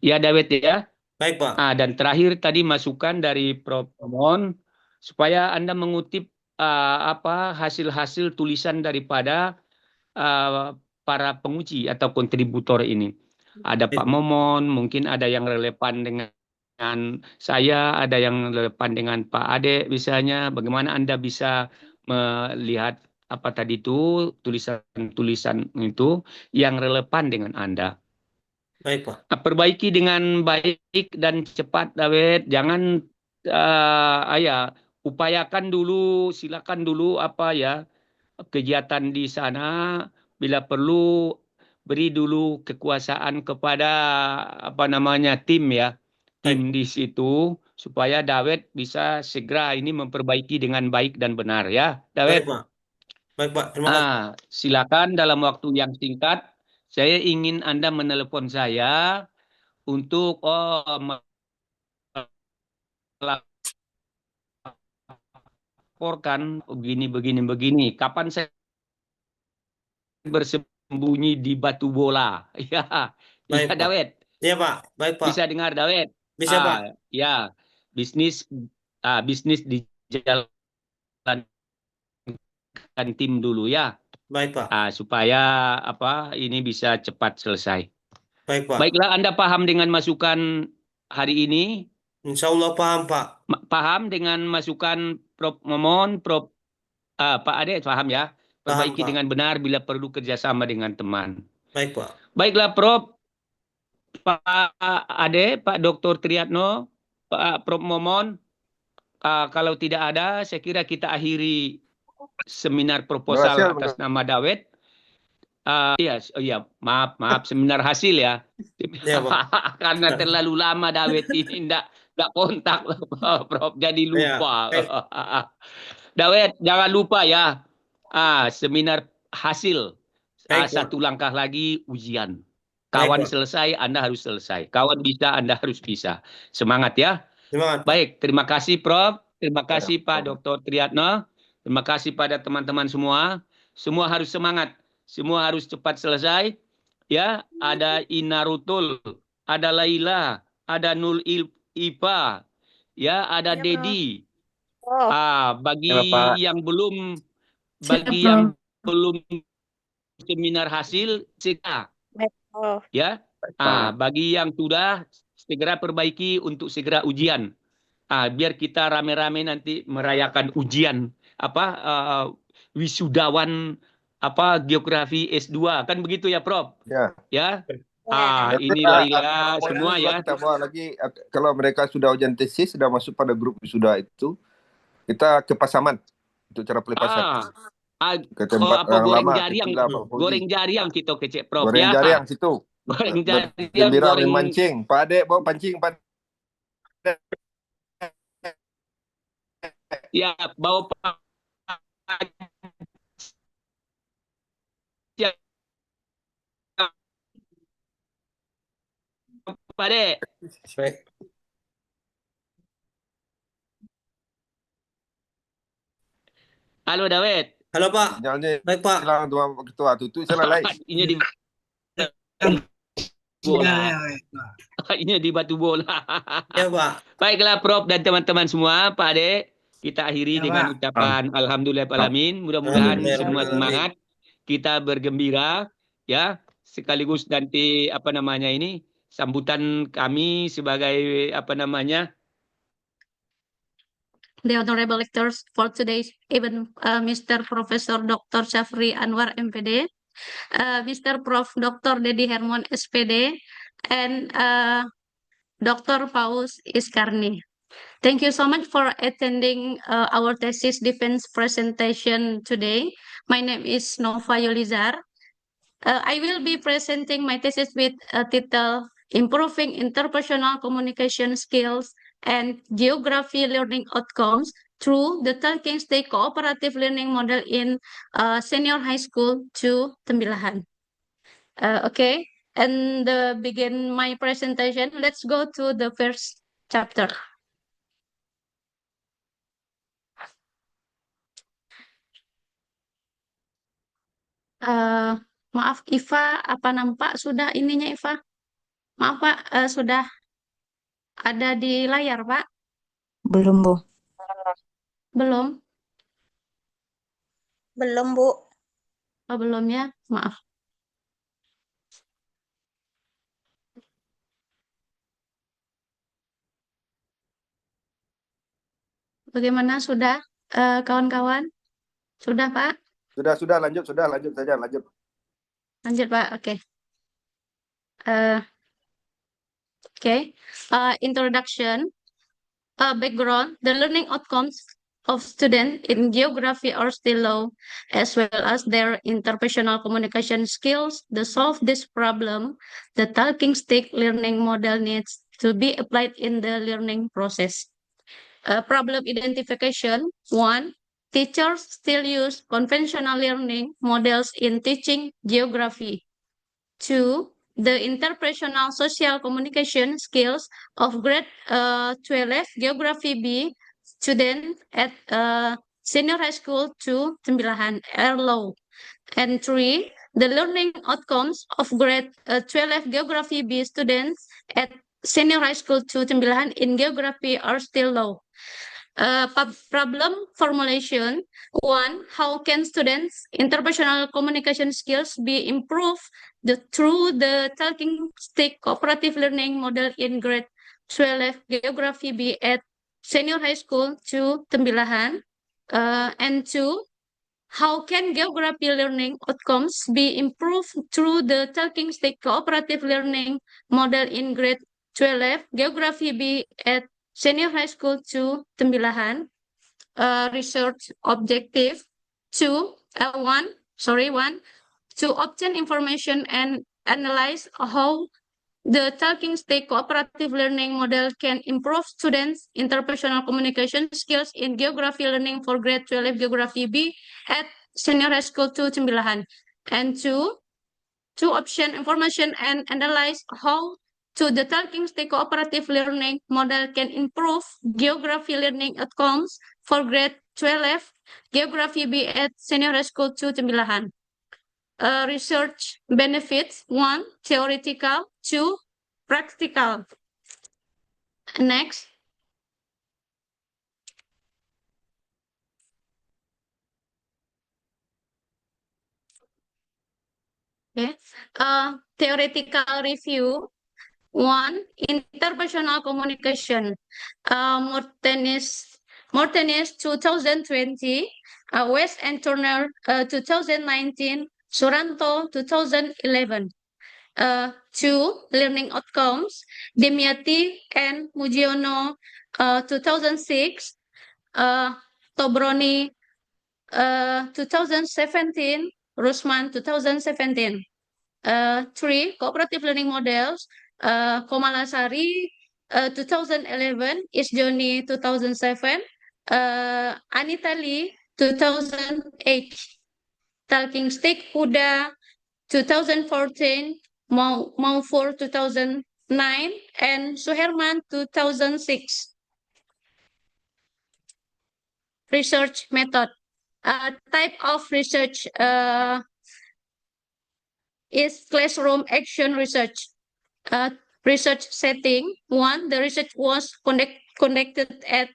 Ya Dawet ya. Baik, Pak. Dan terakhir tadi masukan dari Prof. Momon supaya Anda mengutip hasil-hasil tulisan daripada para penguji atau kontributor ini. Ada Pak Momon, mungkin ada yang relevan dengan saya, ada yang relevan dengan Pak Ade misalnya. Bagaimana Anda bisa melihat apa tadi itu tulisan-tulisan itu yang relevan dengan Anda. Baik, Pak. Perbaiki dengan baik dan cepat, Dawet. Jangan upayakan dulu, silakan dulu kegiatan di sana. Bila perlu beri dulu kekuasaan kepada tim ya, tim di situ supaya Dawet bisa segera ini memperbaiki dengan baik dan benar ya, Dawet. Baik, Pak. Baik, Pak. Terima kasih. Silakan dalam waktu yang singkat. Saya ingin Anda menelepon saya untuk laporkan begini. Kapan saya bersembunyi di batu bola? Ya, Baik, ya Pak. Dawet. Iya, Pak. Baik, Pak. Bisa dengar Dawet? Bisa, Pak. Ya, bisnis dijalankan tim dulu ya. Baik, Pak. Supaya ini bisa cepat selesai. Baik, Pak. Baiklah, Anda paham dengan masukan hari ini? Insya Allah paham, Pak. Paham dengan masukan Prof. Momon, Prof. Pak Ade, paham ya? Paham, Perbaiki Pak. dengan benar bila perlu kerjasama dengan teman. Baik, Pak. Baiklah, Prof. Pak Ade, Pak Dr. Triatno, Pak Prof. Momon, kalau tidak ada, saya kira kita akhiri seminar proposal Berhasil, atas nama Dawet. Iya, maaf, seminar hasil ya. Iya, Pak. Karena terlalu lama Dawet ini enggak kontak, Prof. Jadi lupa. Iya, Dawet, jangan lupa ya. Seminar hasil. Baik, Pak. Satu langkah lagi ujian. Baik, Kawan Pak. selesai, Anda harus selesai. Kawan bisa, Anda harus bisa. Semangat ya. Semangat, Pak. Baik, terima kasih Prof. Terima kasih Pak Dr. Triatno. Terima kasih pada teman-teman semua. Semua harus semangat. Semua harus cepat selesai. Ya, ada Inarutul, ada Laila, ada Nul Ipa, ya, ada Ya, Prof. Dedi. Bagi Ya, Pak. yang belum Siap, Prof. seminar hasil segera Baik, Prof. ya. Baik, Pak. Bagi yang sudah segera perbaiki untuk segera ujian. Biar kita rame-rame nanti merayakan ujian wisudawan geografi S2 kan begitu ya Prof? Ya. Ya. Ya. Ini Laila semua Kalau ya. kita bawa lagi, kalau mereka sudah ujian tesis, sudah masuk pada grup wisuda itu, kita ke Pasaman untuk cara pelepasan. Ke tempat yang goreng lama, jariang, ke Villa Pak Fauzi. goreng jariang kita kecek Prof Goreng ya. jariang situ. Goreng jariang, Gembira goreng memancing. Pak Adek bawa pancing, Pak. ya bawa Pak Dek. Baik. Halo Dawet. Halo, Pak. Sinyalnya Baik, Pak. hilang tuan ketua tutup salah live. Ini di bola. Ini di batu bola. Ya, Pak. Baiklah Prof dan teman-teman semua, Pak Ade, kita akhiri Ya, dengan Pak. ucapan alhamdulillahirrahmanirrahim. Mudah-mudahan semua semangat, kita bergembira ya, sekaligus nanti sambutan kami sebagai The honorable lectures for today's event, Mr. Professor Dr. Syafri Anwar, MPD, Mr. Prof. Dr. Dedi Hermon, SPD, and Dr. Paus Iskarni. Thank you so much for attending our thesis defense presentation today. My name is Nova Yulizar. I will be presenting my thesis with a title, Improving Interpersonal Communication Skills and Geography Learning Outcomes through the Talking State Cooperative Learning Model in Senior High School 2 Tembilahan. Okay, and begin my presentation. Let's go to the first chapter. Maaf Iva, apa nampak sudah ininya Iva? Maaf Pak, sudah ada di layar Pak? Belum, Bu. Belum? Belum, Bu. Oh, belum ya? Maaf. Bagaimana sudah kawan-kawan? Sudah Pak? Sudah lanjut saja, lanjut. Lanjut Pak, oke. Introduction, background, the learning outcomes of students in geography are still low, as well as their interpersonal communication skills. To solve this problem, the talking stick learning model needs to be applied in the learning process. Problem identification. 1. Teachers still use conventional learning models in teaching geography. 2. the interpersonal social communication skills of grade 12 Geography B student at senior high school to Tembilahan are low. And 3, the learning outcomes of grade 12 Geography B students at senior high school to Tembilahan in geography are still low. Problem formulation. 1, how can students' interpersonal communication skills be improved through the talking stick cooperative learning model in grade 12 Geography B at senior high school to Tembilahan? And 2, how can geography learning outcomes be improved through the talking stick cooperative learning model in grade 12 Geography B at senior high school to Tembilahan? Research objective 1, to obtain information and analyze how the talking stick cooperative learning model can improve students' interpersonal communication skills in geography learning for grade 12 Geography B at senior high school to Tembilahan. And 2, to obtain information and analyze how the talking stick cooperative learning model can improve geography learning outcomes for grade 12 Geography B at senior high school to Tembilahan. Research benefits 1, theoretical, 2, practical. Next. Okay. Theoretical review. 1, interpersonal communication. Mortenis 2020, West and Turner 2019, Suranto 2011. 2, learning outcomes. Demiati and Mugiono 2006, Tobroni 2017, Rusman 2017. 3, cooperative learning models. Komalasari 2011, Isjoni 2007, Anita Lee 2008, Talking Stick Huda 2014, Maufur 2009, and Suherman 2006. Research method. Type of research is classroom action research. Research setting. 1, the research was conducted at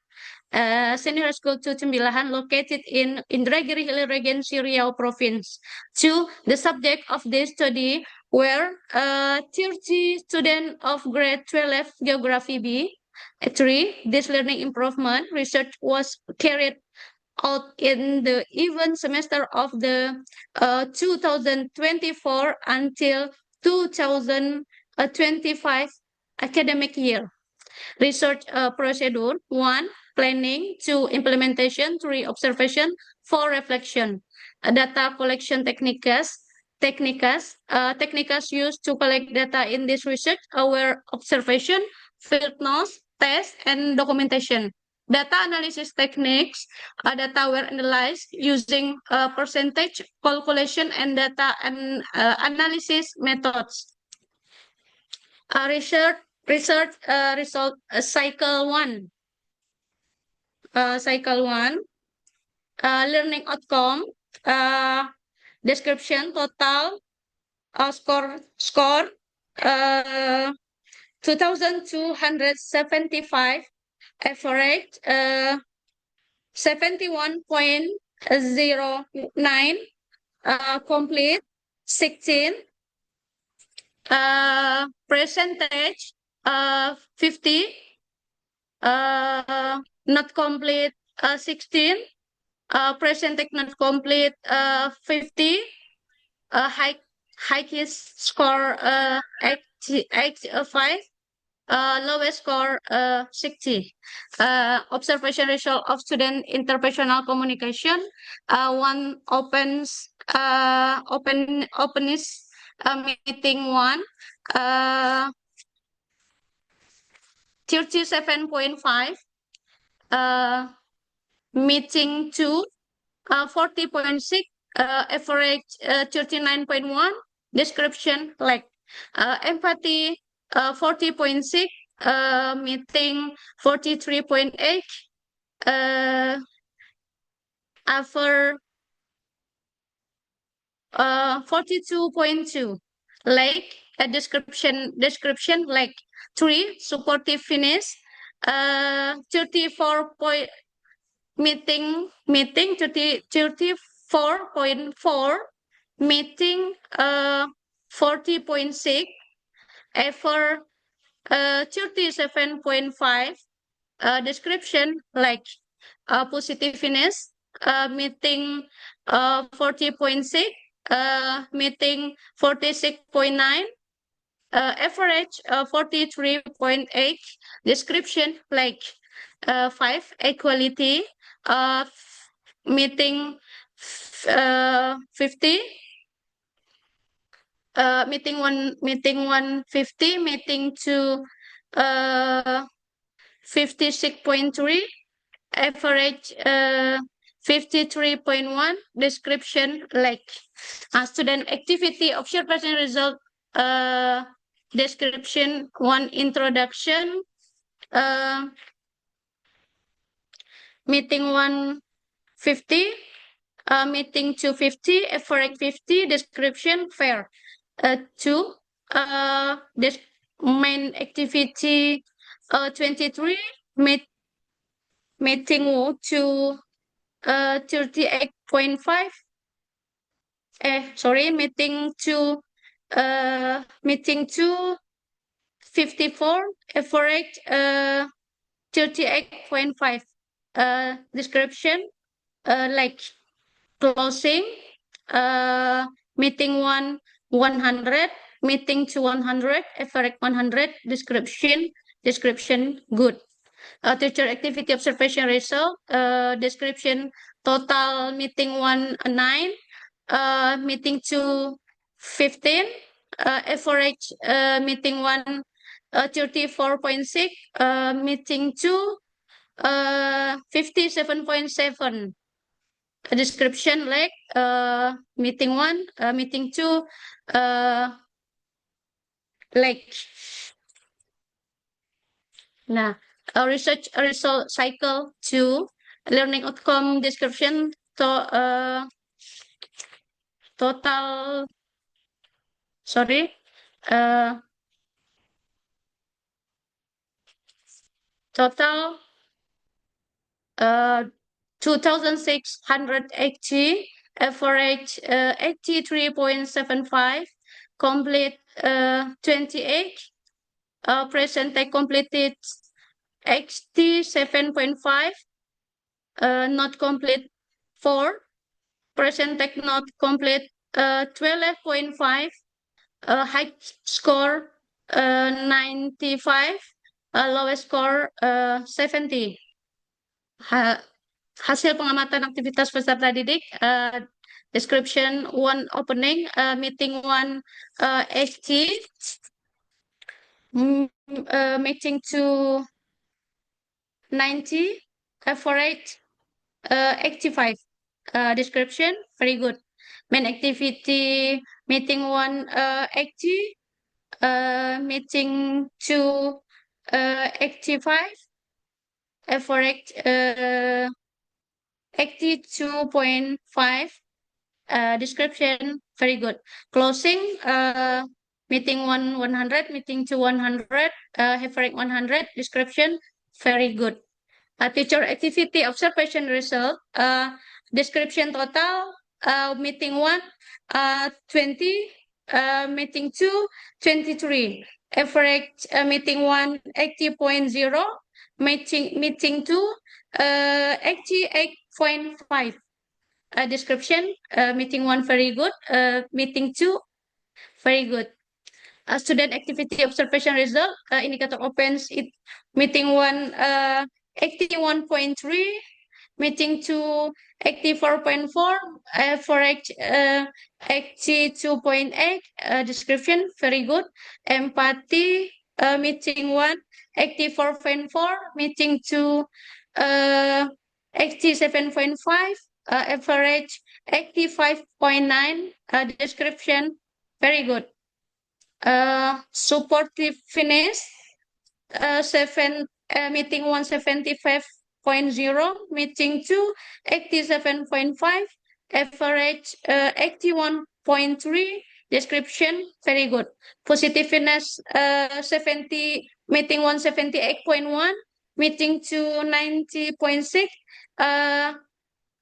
senior school to Tembilahan located in Indragiri Hilir Regency Riau province. 2, the subject of this study were 30 students of grade 12 Geography B. 3, this learning improvement research was carried out in the even semester of the 2024 until 2025 academic year. Research procedure. 1, planning. 2, implementation. 3, observation. 4, reflection. Data collection techniques. Techniques used to collect data in this research were observation, field notes, tests, and documentation. Data analysis techniques. Data were analyzed using percentage calculation and data and analysis methods. Research result cycle 1. Cycle 1. Learning outcome. Description total. Score 2,275. Average 71.09. Complete 16. Percentage 50. Not complete 16. Percentage not complete 50. Highest score 85. Lowest score 60. Observation result of student interpersonal communication. 1, openness meeting 1. 37.5. Meeting 2. 40.6. Average 39.1. Description like. Empathy 40.6, meeting 43.8, after 42.2, like a description like 3, supportive finish, 34 point, meeting 34.4, meeting 40.6, effort 37.5, description like positiveness, meeting 40.6, meeting 46.9, average 43.8, description like 5, equality, meeting 50, meeting 150, meeting 2 56.3, average 53.1, description like student activity observation result, description 1, introduction, meeting 150, meeting 250, average 50, description fair, 2, this main activity 23, meeting 2 38.5, meeting 2 54, average 38.5, description like closing, meeting 100, meeting 100, average 100, description good. Teacher activity observation result, description total meeting 9, meeting 15, average meeting 34.6, meeting 2 57.7, description like meeting 1, meeting 2 like. Nah, research result cycle 2, learning outcome description total, total 2,680, average 83.75, complete 28, present take completed 87.5, not complete 4, present take not complete 12.5, high score 95, lowest score 70. Hasil pengamatan aktivitas peserta didik, description 1 opening, meeting 1 HT, meeting 2 90, average 85, description very good. Main activity meeting 1 80, meeting 2 85, average 82.5, description very good. Closing meeting 1 100, meeting 2 100, average 100, description very good. Teacher activity observation result, description total meeting 1 20, meeting 2 23, average meeting 1 80.0, meeting 2 88.5, description meeting 1 very good, meeting 2 very good. Student activity observation result, indicator opens it, meeting 1 81.3, meeting 2 84.4, average 82.8, description very good. Empathy meeting 1 84.4, meeting 2 87.5, average 85.9, description very good. Supportiveness, meeting 175.0, meeting 2, 87.5, average 81.3, description very good. Positiveness 70, meeting 178.1, meeting 2 90.6,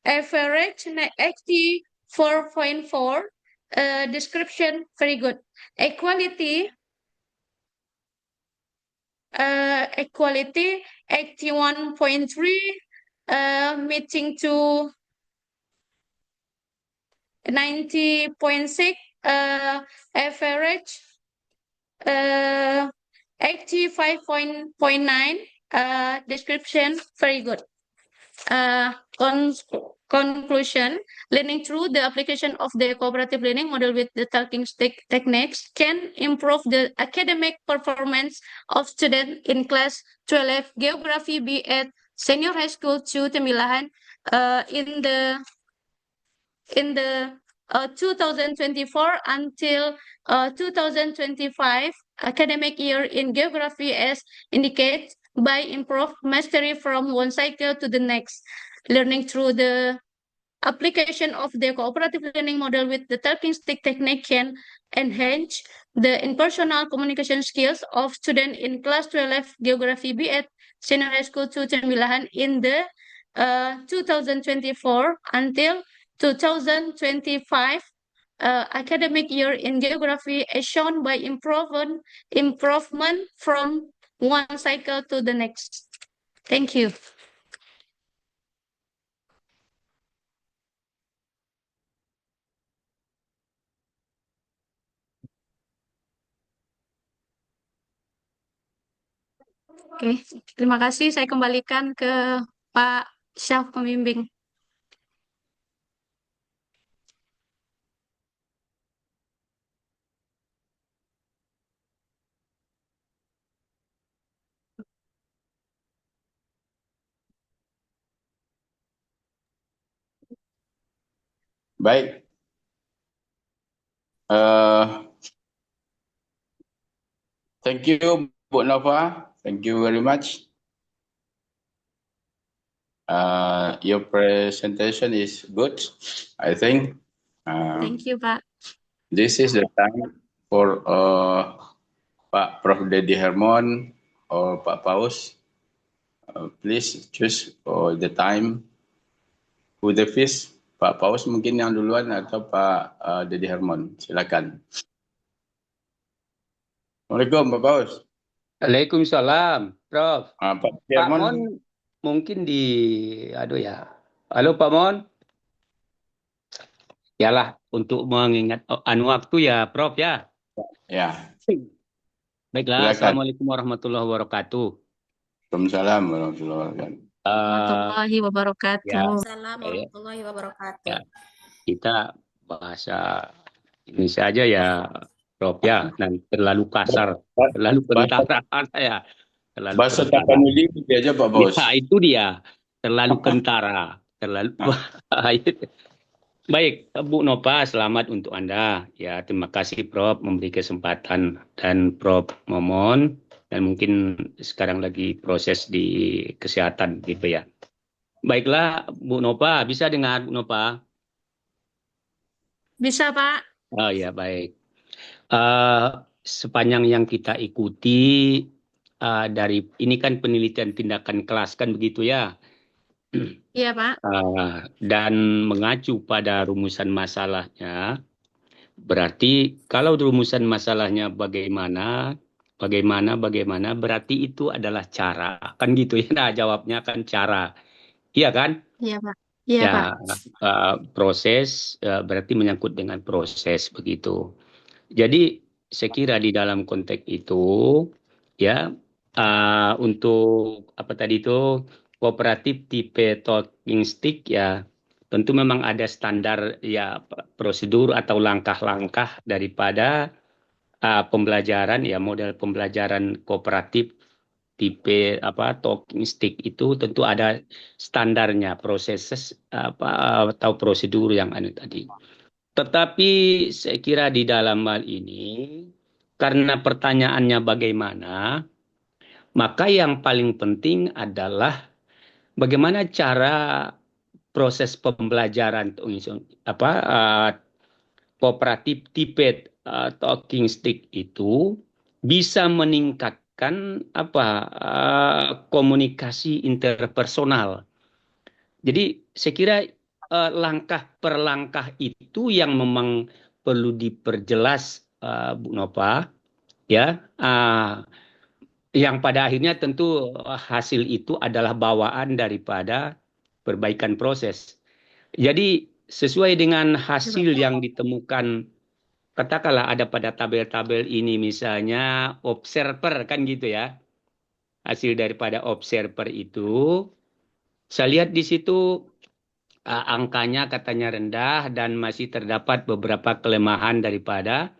average 84.4, description very good. Equality 81.3, meeting to 90.6, average 85.9, description very good. Conclusion, learning through the application of the cooperative learning model with the talking stick techniques can improve the academic performance of students in class 12 Geography B at Senior High School 2 Temilahan in the 2024 until 2025 academic year in geography as indicated by improved mastery from one cycle to the next. Learning through the application of the cooperative learning model with the talking stick technique can enhance the interpersonal communication skills of students in class 12 geography B at Senior High School 2 Temilahan in the 2024 until 2025 academic year in geography as shown by improvement from one cycle to the next. Thank you. Oke, terima kasih. Saya kembalikan ke Pak Syaf pembimbing. Baik. Thank you, Bu Nova. Thank you very much. Your presentation is good, I think. Thank you, Pak. This is the time for Pak Prof. Dedi Hermon or Pak Paus. Please choose for the time. Who the fish? Pak Paus mungkin yang duluan atau Pak Dedi Hermon. Silakan. Assalamualaikum Pak Paus. Waalaikumsalam, Prof. Pak Pak Hermon. Mon mungkin aduh ya. Halo Pak Mon. Yalah, untuk mengingat waktu ya, Prof ya. Ya. Baiklah, Silakan. Assalamualaikum warahmatullahi wabarakatuh. Waalaikumsalam warahmatullahi wabarakatuh. Warahmatullahi wabarakatuh. Ya. Assalamualaikum warahmatullahi wabarakatuh. Ya, kita bahasa Indonesia aja ya, Prof ya. Dan terlalu kasar, terlalu kentara ya. Terlalu Bahasa kentara. Tapanuli aja Pak Bos. Ya, itu dia. Terlalu kentara, terlalu Baik, Bu Nova, selamat untuk Anda. Ya, terima kasih Prof memberi kesempatan dan Prof Momon dan mungkin sekarang lagi proses di kesehatan gitu ya. Baiklah, Bu Nova, bisa dengar Bu Nova? Bisa, Pak. Oh ya, baik. Sepanjang yang kita ikuti dari ini kan penelitian tindakan kelas kan begitu ya. Iya, Pak. Dan mengacu pada rumusan masalahnya, berarti kalau rumusan masalahnya bagaimana, berarti itu adalah cara. Kan gitu ya, nah jawabnya kan cara. Iya kan? Iya, Pak. Iya, Ya, Pak. proses berarti menyangkut dengan proses begitu. Jadi saya kira di dalam konteks itu, ya, untuk apa tadi itu, kooperatif tipe talking stick ya tentu memang ada standar ya prosedur atau langkah-langkah daripada pembelajaran ya model pembelajaran kooperatif tipe talking stick itu tentu ada standarnya proses atau prosedur yang tadi. Tetapi saya kira di dalam hal ini karena pertanyaannya bagaimana, maka yang paling penting adalah bagaimana cara proses pembelajaran kooperatif debate talking stick itu bisa meningkatkan komunikasi interpersonal. Jadi saya kira langkah per langkah itu yang memang perlu diperjelas, Bu Nova, ya. Yang pada akhirnya tentu hasil itu adalah bawaan daripada perbaikan proses. Jadi sesuai dengan hasil yang ditemukan, katakanlah ada pada tabel-tabel ini misalnya observer kan gitu ya. Hasil daripada observer itu, saya lihat di situ angkanya katanya rendah dan masih terdapat beberapa kelemahan daripada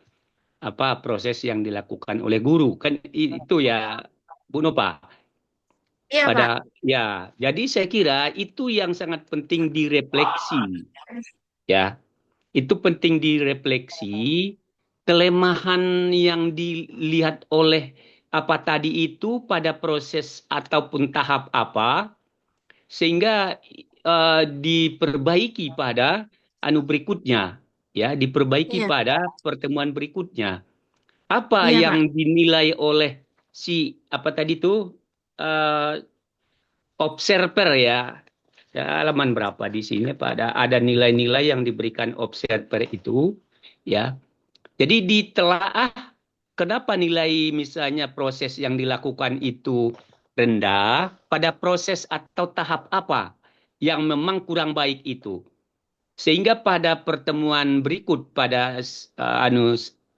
proses yang dilakukan oleh guru. Kan itu ya, Bu Nova. Iya, Pak. Jadi saya kira itu yang sangat penting direfleksi. Ya, itu penting direfleksi. Kelemahan yang dilihat oleh apa tadi itu pada proses ataupun tahap apa, sehingga diperbaiki pada berikutnya, ya, diperbaiki Iya. pada pertemuan berikutnya. Apa Iya, Pak. yang dinilai oleh si tadi itu observer ya. Halaman berapa di sini ada nilai-nilai yang diberikan observer itu, ya. Jadi ditelaah kenapa nilai misalnya proses yang dilakukan itu rendah pada proses atau tahap apa yang memang kurang baik itu. Sehingga pada pertemuan berikut pada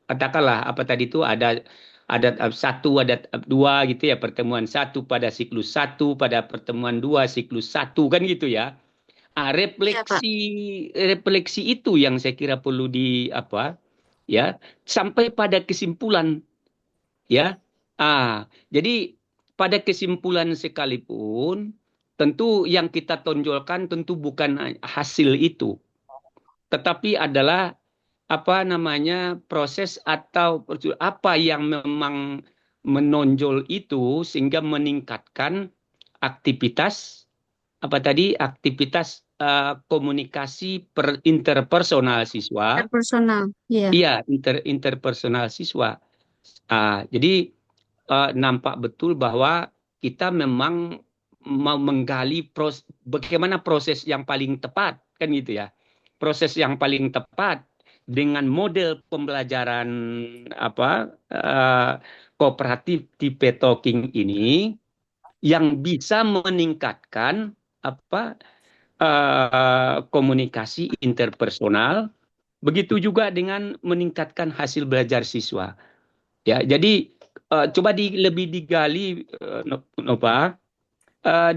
katakanlah tadi itu ada satu, ada dua gitu ya, pertemuan satu pada siklus satu, pada pertemuan dua siklus satu kan gitu ya. Refleksi itu yang saya kira perlu sampai pada kesimpulan ya. Jadi pada kesimpulan sekalipun tentu yang kita tonjolkan tentu bukan hasil itu, tetapi adalah proses atau apa yang memang menonjol itu sehingga meningkatkan aktivitas komunikasi interpersonal siswa. Personal, iya. Iya, interpersonal siswa. Jadi nampak betul bahwa kita memang mau menggali bagaimana proses yang paling tepat kan gitu ya. Proses yang paling tepat dengan model pembelajaran kooperatif debate talking ini yang bisa meningkatkan komunikasi interpersonal, begitu juga dengan meningkatkan hasil belajar siswa. Ya, jadi coba lebih digali, Nova,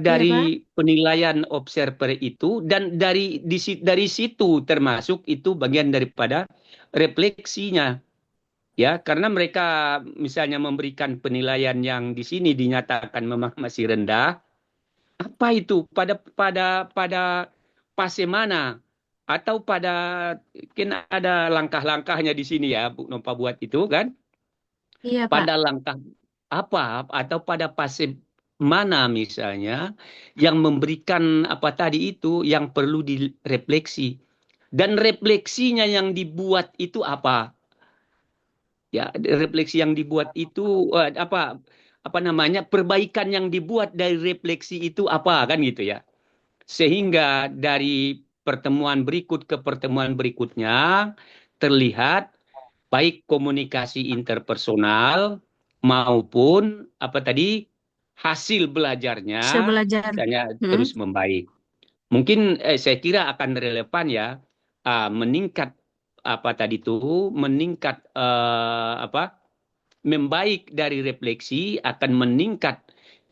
dari penilaian observer itu, dan dari situ termasuk itu bagian daripada refleksinya. Ya, karena mereka misalnya memberikan penilaian yang di sini dinyatakan memang masih rendah. Apa itu pada fase mana? Atau mungkin ada langkah-langkahnya di sini ya, Bu Nova buat itu kan? Iya, Pak. Pada langkah apa atau pada fase mana misalnya yang memberikan tadi itu yang perlu direfleksi, dan refleksinya yang dibuat itu apa? Ya, refleksi yang dibuat itu perbaikan yang dibuat dari refleksi itu apa kan gitu ya. Sehingga dari pertemuan berikut ke pertemuan berikutnya terlihat baik komunikasi interpersonal maupun hasil belajarnya misalnya terus membaik. Mungkin saya kira akan relevan ya, meningkat membaik dari refleksi akan meningkat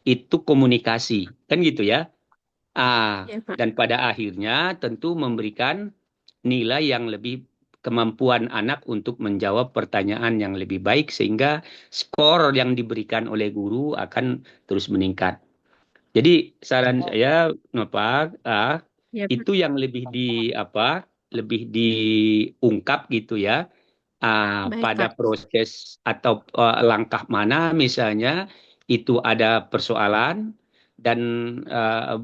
itu komunikasi kan gitu ya. Dan pada akhirnya tentu memberikan nilai yang lebih, kemampuan anak untuk menjawab pertanyaan yang lebih baik, sehingga skor yang diberikan oleh guru akan terus meningkat. Jadi saran saya, Nova, itu yang lebih diungkap gitu ya, Baik, pada Pak. proses atau langkah mana misalnya itu ada persoalan dan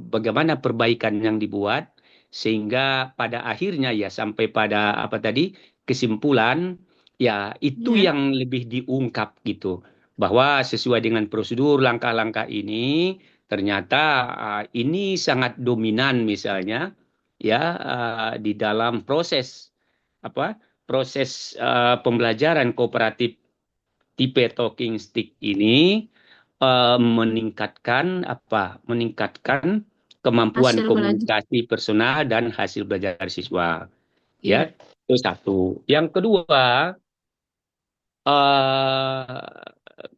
bagaimana perbaikan yang dibuat sehingga pada akhirnya ya sampai pada apa tadi kesimpulan ya itu Ya, yang lebih diungkap gitu bahwa sesuai dengan prosedur langkah-langkah ini ternyata ini sangat dominan misalnya ya di dalam proses apa proses pembelajaran kooperatif tipe talking stick ini meningkatkan kemampuan hasil belajar. komunikasi personal dan hasil belajar siswa Iya. ya itu satu. Yang kedua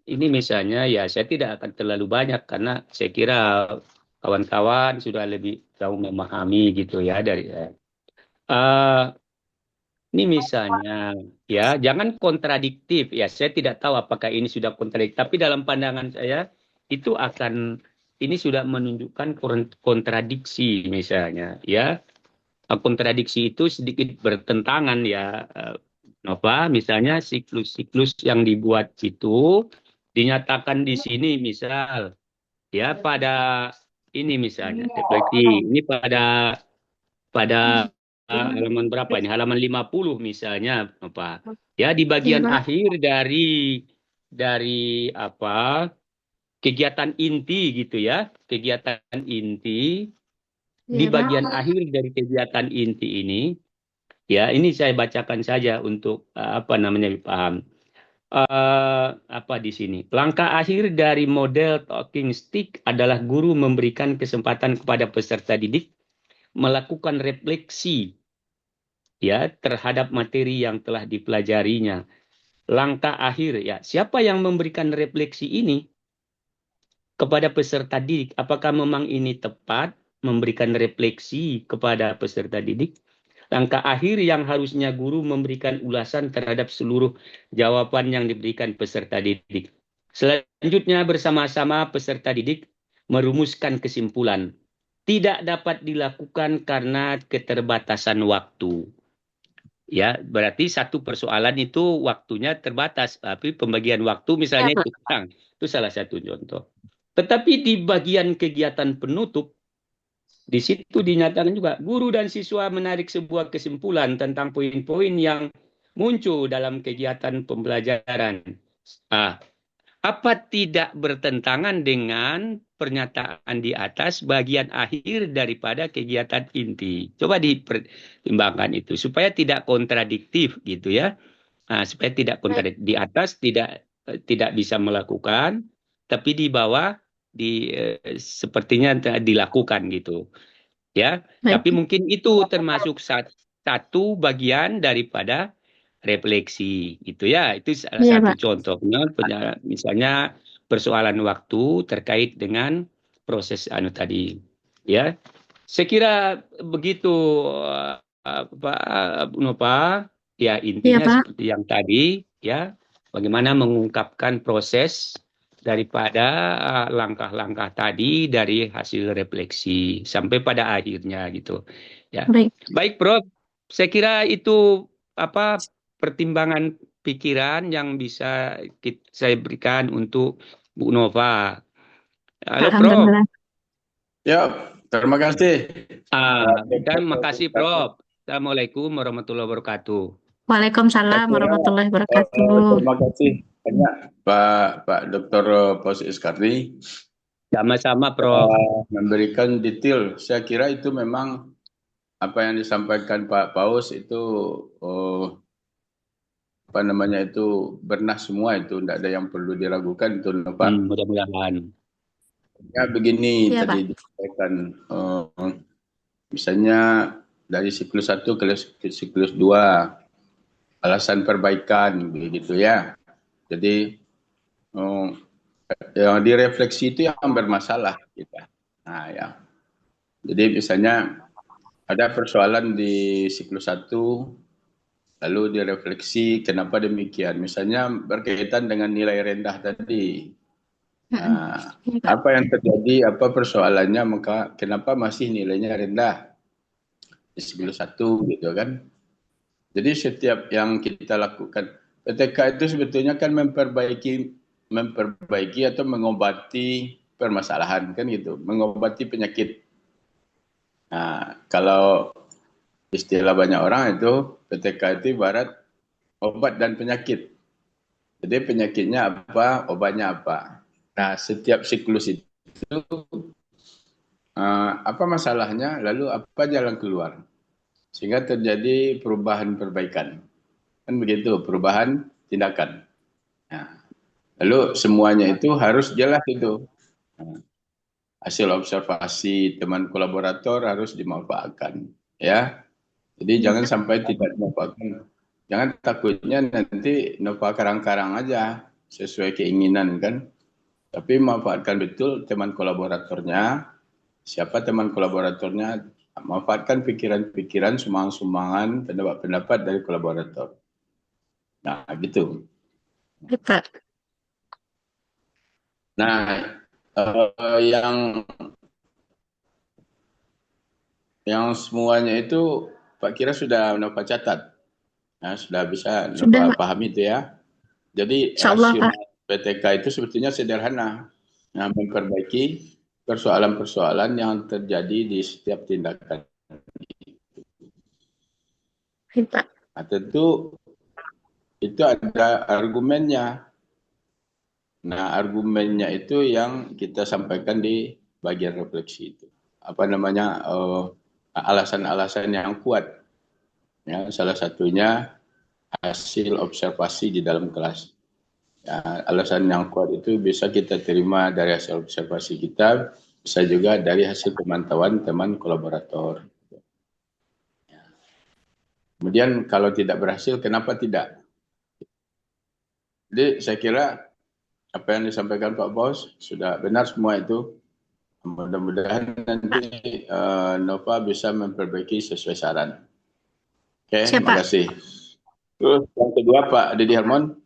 ini misalnya ya saya tidak akan terlalu banyak karena saya kira kawan-kawan sudah lebih jauh memahami gitu ya dari ini misalnya ya jangan kontradiktif ya saya tidak tahu apakah ini sudah kontradiktif tapi dalam pandangan saya itu ini sudah menunjukkan kontradiksi misalnya ya kontradiksi itu sedikit bertentangan ya Nova misalnya siklus-siklus yang dibuat itu dinyatakan di sini misal ya pada ini misalnya refleksi ini pada halaman berapa ini? Halaman 50 misalnya apa? Ya di Iya, bagian Pak. akhir dari apa? Kegiatan inti gitu ya. Kegiatan inti di Iya, Pak. bagian akhir dari kegiatan inti ini ya ini saya bacakan saja untuk apa namanya dipaham. Apa di sini? Langkah akhir dari model talking stick adalah guru memberikan kesempatan kepada peserta didik melakukan refleksi ya terhadap materi yang telah dipelajarinya. Langkah akhir ya, siapa yang memberikan refleksi ini kepada peserta didik? Apakah memang ini tepat memberikan refleksi kepada peserta didik? Langkah akhir yang harusnya guru memberikan ulasan terhadap seluruh jawaban yang diberikan peserta didik. Selanjutnya bersama-sama peserta didik merumuskan kesimpulan. Tidak dapat dilakukan karena keterbatasan waktu. Ya, berarti satu persoalan itu waktunya terbatas, tapi pembagian waktu Iya, misalnya Pak. itu kurang. Itu salah satu contoh. Tetapi di bagian kegiatan penutup, di situ dinyatakan juga guru dan siswa menarik sebuah kesimpulan tentang poin-poin yang muncul dalam kegiatan pembelajaran. Apa tidak bertentangan dengan pernyataan di atas bagian akhir daripada kegiatan inti? Coba dipertimbangkan itu supaya tidak kontradiktif gitu ya. Supaya tidak kontradiktif. Di atas tidak bisa melakukan, tapi di bawah sepertinya dilakukan gitu. Ya, Baik. tapi mungkin itu termasuk satu bagian daripada refleksi itu ya itu salah Iya, satu Pak. contohnya misalnya persoalan waktu terkait dengan proses tadi ya saya kira begitu Pak Nova ya Iya, intinya Pak. seperti yang tadi ya bagaimana mengungkapkan proses daripada langkah-langkah tadi dari hasil refleksi sampai pada akhirnya gitu ya baik Prof saya kira itu apa pertimbangan pikiran yang bisa saya berikan untuk Bu Nova. Halo Prof. Alhamdulillah. Ya, terima kasih. Dan makasih Prof. Assalamualaikum warahmatullahi wabarakatuh. Waalaikumsalam warahmatullahi wabarakatuh. Terima kasih banyak Pak Dr. Paus Iskardi. Sama-sama Prof. Memberikan detail. Saya kira itu memang apa yang disampaikan Pak Paus itu apa namanya itu benar semua itu tidak ada yang perlu diragukan itu Pak. Mudah-mudahan. Ya begini Ya, tadi disampaikan misalnya dari siklus 1 ke siklus 2 alasan perbaikan begitu ya. Jadi yang direfleksi itu yang bermasalah kita. Nah ya. Jadi misalnya ada persoalan di siklus 1 lalu direfleksi kenapa demikian. Misalnya berkaitan dengan nilai rendah tadi. Nah, apa yang terjadi, apa persoalannya, maka kenapa masih nilainya rendah di siklus 1 gitu kan. Jadi setiap yang kita lakukan, PTK itu sebetulnya kan memperbaiki atau mengobati permasalahan kan gitu, mengobati penyakit. Nah, kalau istilah banyak orang itu PTK itu ibarat obat dan penyakit. Jadi penyakitnya apa, obatnya apa. Nah, setiap siklus itu apa masalahnya, lalu apa jalan keluar. Sehingga terjadi perubahan perbaikan. Kan begitu, perubahan tindakan. Nah, lalu semuanya itu harus jelas itu. Nah, hasil observasi teman kolaborator harus dimanfaatkan. Ya, jadi jangan sampai tidak dimanfaatkan. Jangan takutnya nanti Nova karang-karang aja sesuai keinginan kan. Tapi manfaatkan betul teman kolaboratornya. Siapa teman kolaboratornya, manfaatkan pikiran-pikiran, sumbangan-sumbangan, pendapat-pendapat dari kolaborator. Nah, gitu. Pak. Nah, yang semuanya itu Pak Kira sudah Nova catat. Nah, sudah bisa Sudah, Nova pahami itu ya. Jadi Insyaallah, Pak. PTK itu sebetulnya sederhana. Nah, memperbaiki persoalan-persoalan yang terjadi di setiap tindakan. Pak. Nah, tentu itu ada argumennya. Nah, argumennya itu yang kita sampaikan di bagian refleksi itu. Apa namanya, alasan-alasan yang kuat. Ya, salah satunya hasil observasi di dalam kelas. Ya, alasan yang kuat itu bisa kita terima dari hasil observasi kita, bisa juga dari hasil pemantauan teman kolaborator. Kemudian kalau tidak berhasil, kenapa tidak? Jadi saya kira apa yang disampaikan Pak Bos sudah benar semua itu. Mudah-mudahan nanti Nova bisa memperbaiki sesuai saran. Oke, Siap, terima Pak. kasih. Terus yang kedua Pak Deddy Hermon,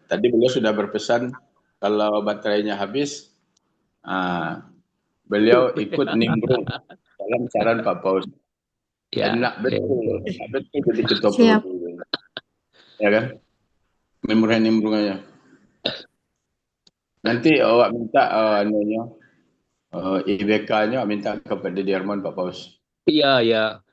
tadi beliau sudah berpesan kalau baterainya habis, beliau ikut nimbrung dalam saran Pak Paus. Ya, Enak betul, jadi ketua Siap. prodi. Ya kan? Nimbrung aja. Nanti awak minta IBK-nya minta kepada Deddy Hermon Pak Paus. iya, ya.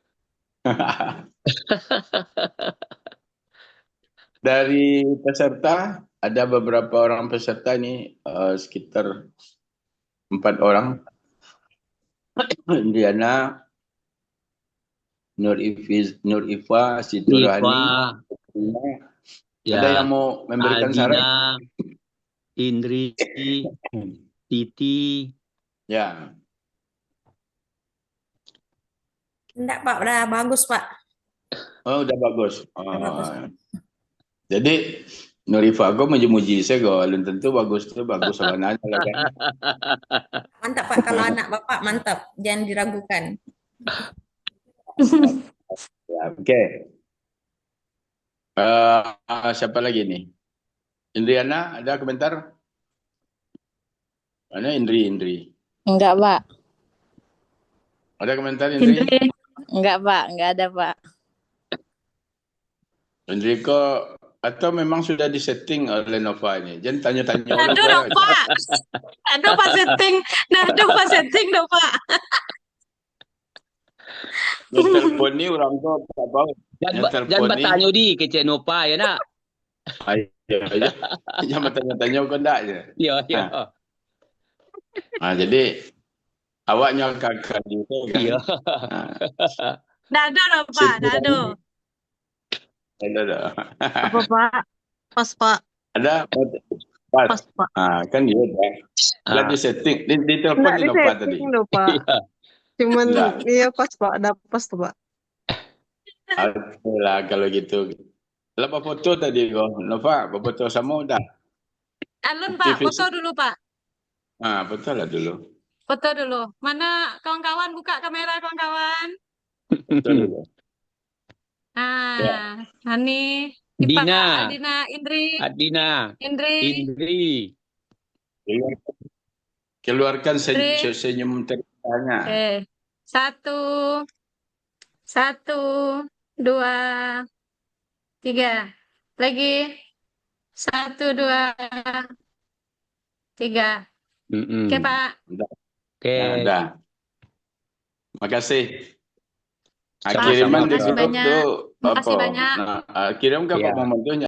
Dari peserta, ada beberapa orang peserta ini, sekitar 4 orang. Indiana, Nur Ifa, Siti Rohani, ya, ada yang mau memberikan saran? Aldina, Indri, Titi. Ya, Enggak, Pak. Udah bagus, Pak. oh udah bagus. Udah bagus. Jadi Nurifa aku muji-muji saya alun tentu bagus tuh bagus sama nanya lah kan. Mantap, Pak. Kalau anak Bapak, mantap. Jangan diragukan. Ya, oke. Siapa lagi nih? Indriana, ada komentar? Mana Indri? Enggak, Pak. Ada komentar Indri? Enggak, Pak. Enggak ada, Pak. Indri kok atau memang sudah disetting oleh Nova ini? Jangan tanya-tanya orang Aduh, dong, Pak. Aduh, Pak setting. Pak setting dong, Pak. Yang telepon ni orang kok tak tahu. Jangan bertanya di kecek Nova ya nak. Ayo. Jangan bertanya-tanya kok enggak je. Ya. Jadi awak nyangkakan itu kan. Iya. Dado dong, Pak. Dado. Ada. Apa, Pak? Pas, Pak. Ada pas. Pak. Kan dia dah. Sudah di setting di telepon di Nova tadi. Pak. Cuman iya pas Pak, ada pas tuh Pak. Alhamdulillah kalau gitu. Lepas foto tadi kau Nova, foto sama dah. Alun, Pak. Foto dulu, Pak. Foto lah dulu. Foto dulu. Mana kawan-kawan buka kamera kawan-kawan? Foto dulu. Ya. Hani, Dina, Aldina, Indri. Indri. Keluarkan senyum tertanya. Oke. 1, 2, 3. Lagi. 1, 2, 3. Oke, Pak. Udah. Oke, Udah. Makasih. Pak, Kiriman terima di kasih grup banyak. tuh Makasih apa? banyak. Nah, kirim ke ya. Pak Mamadou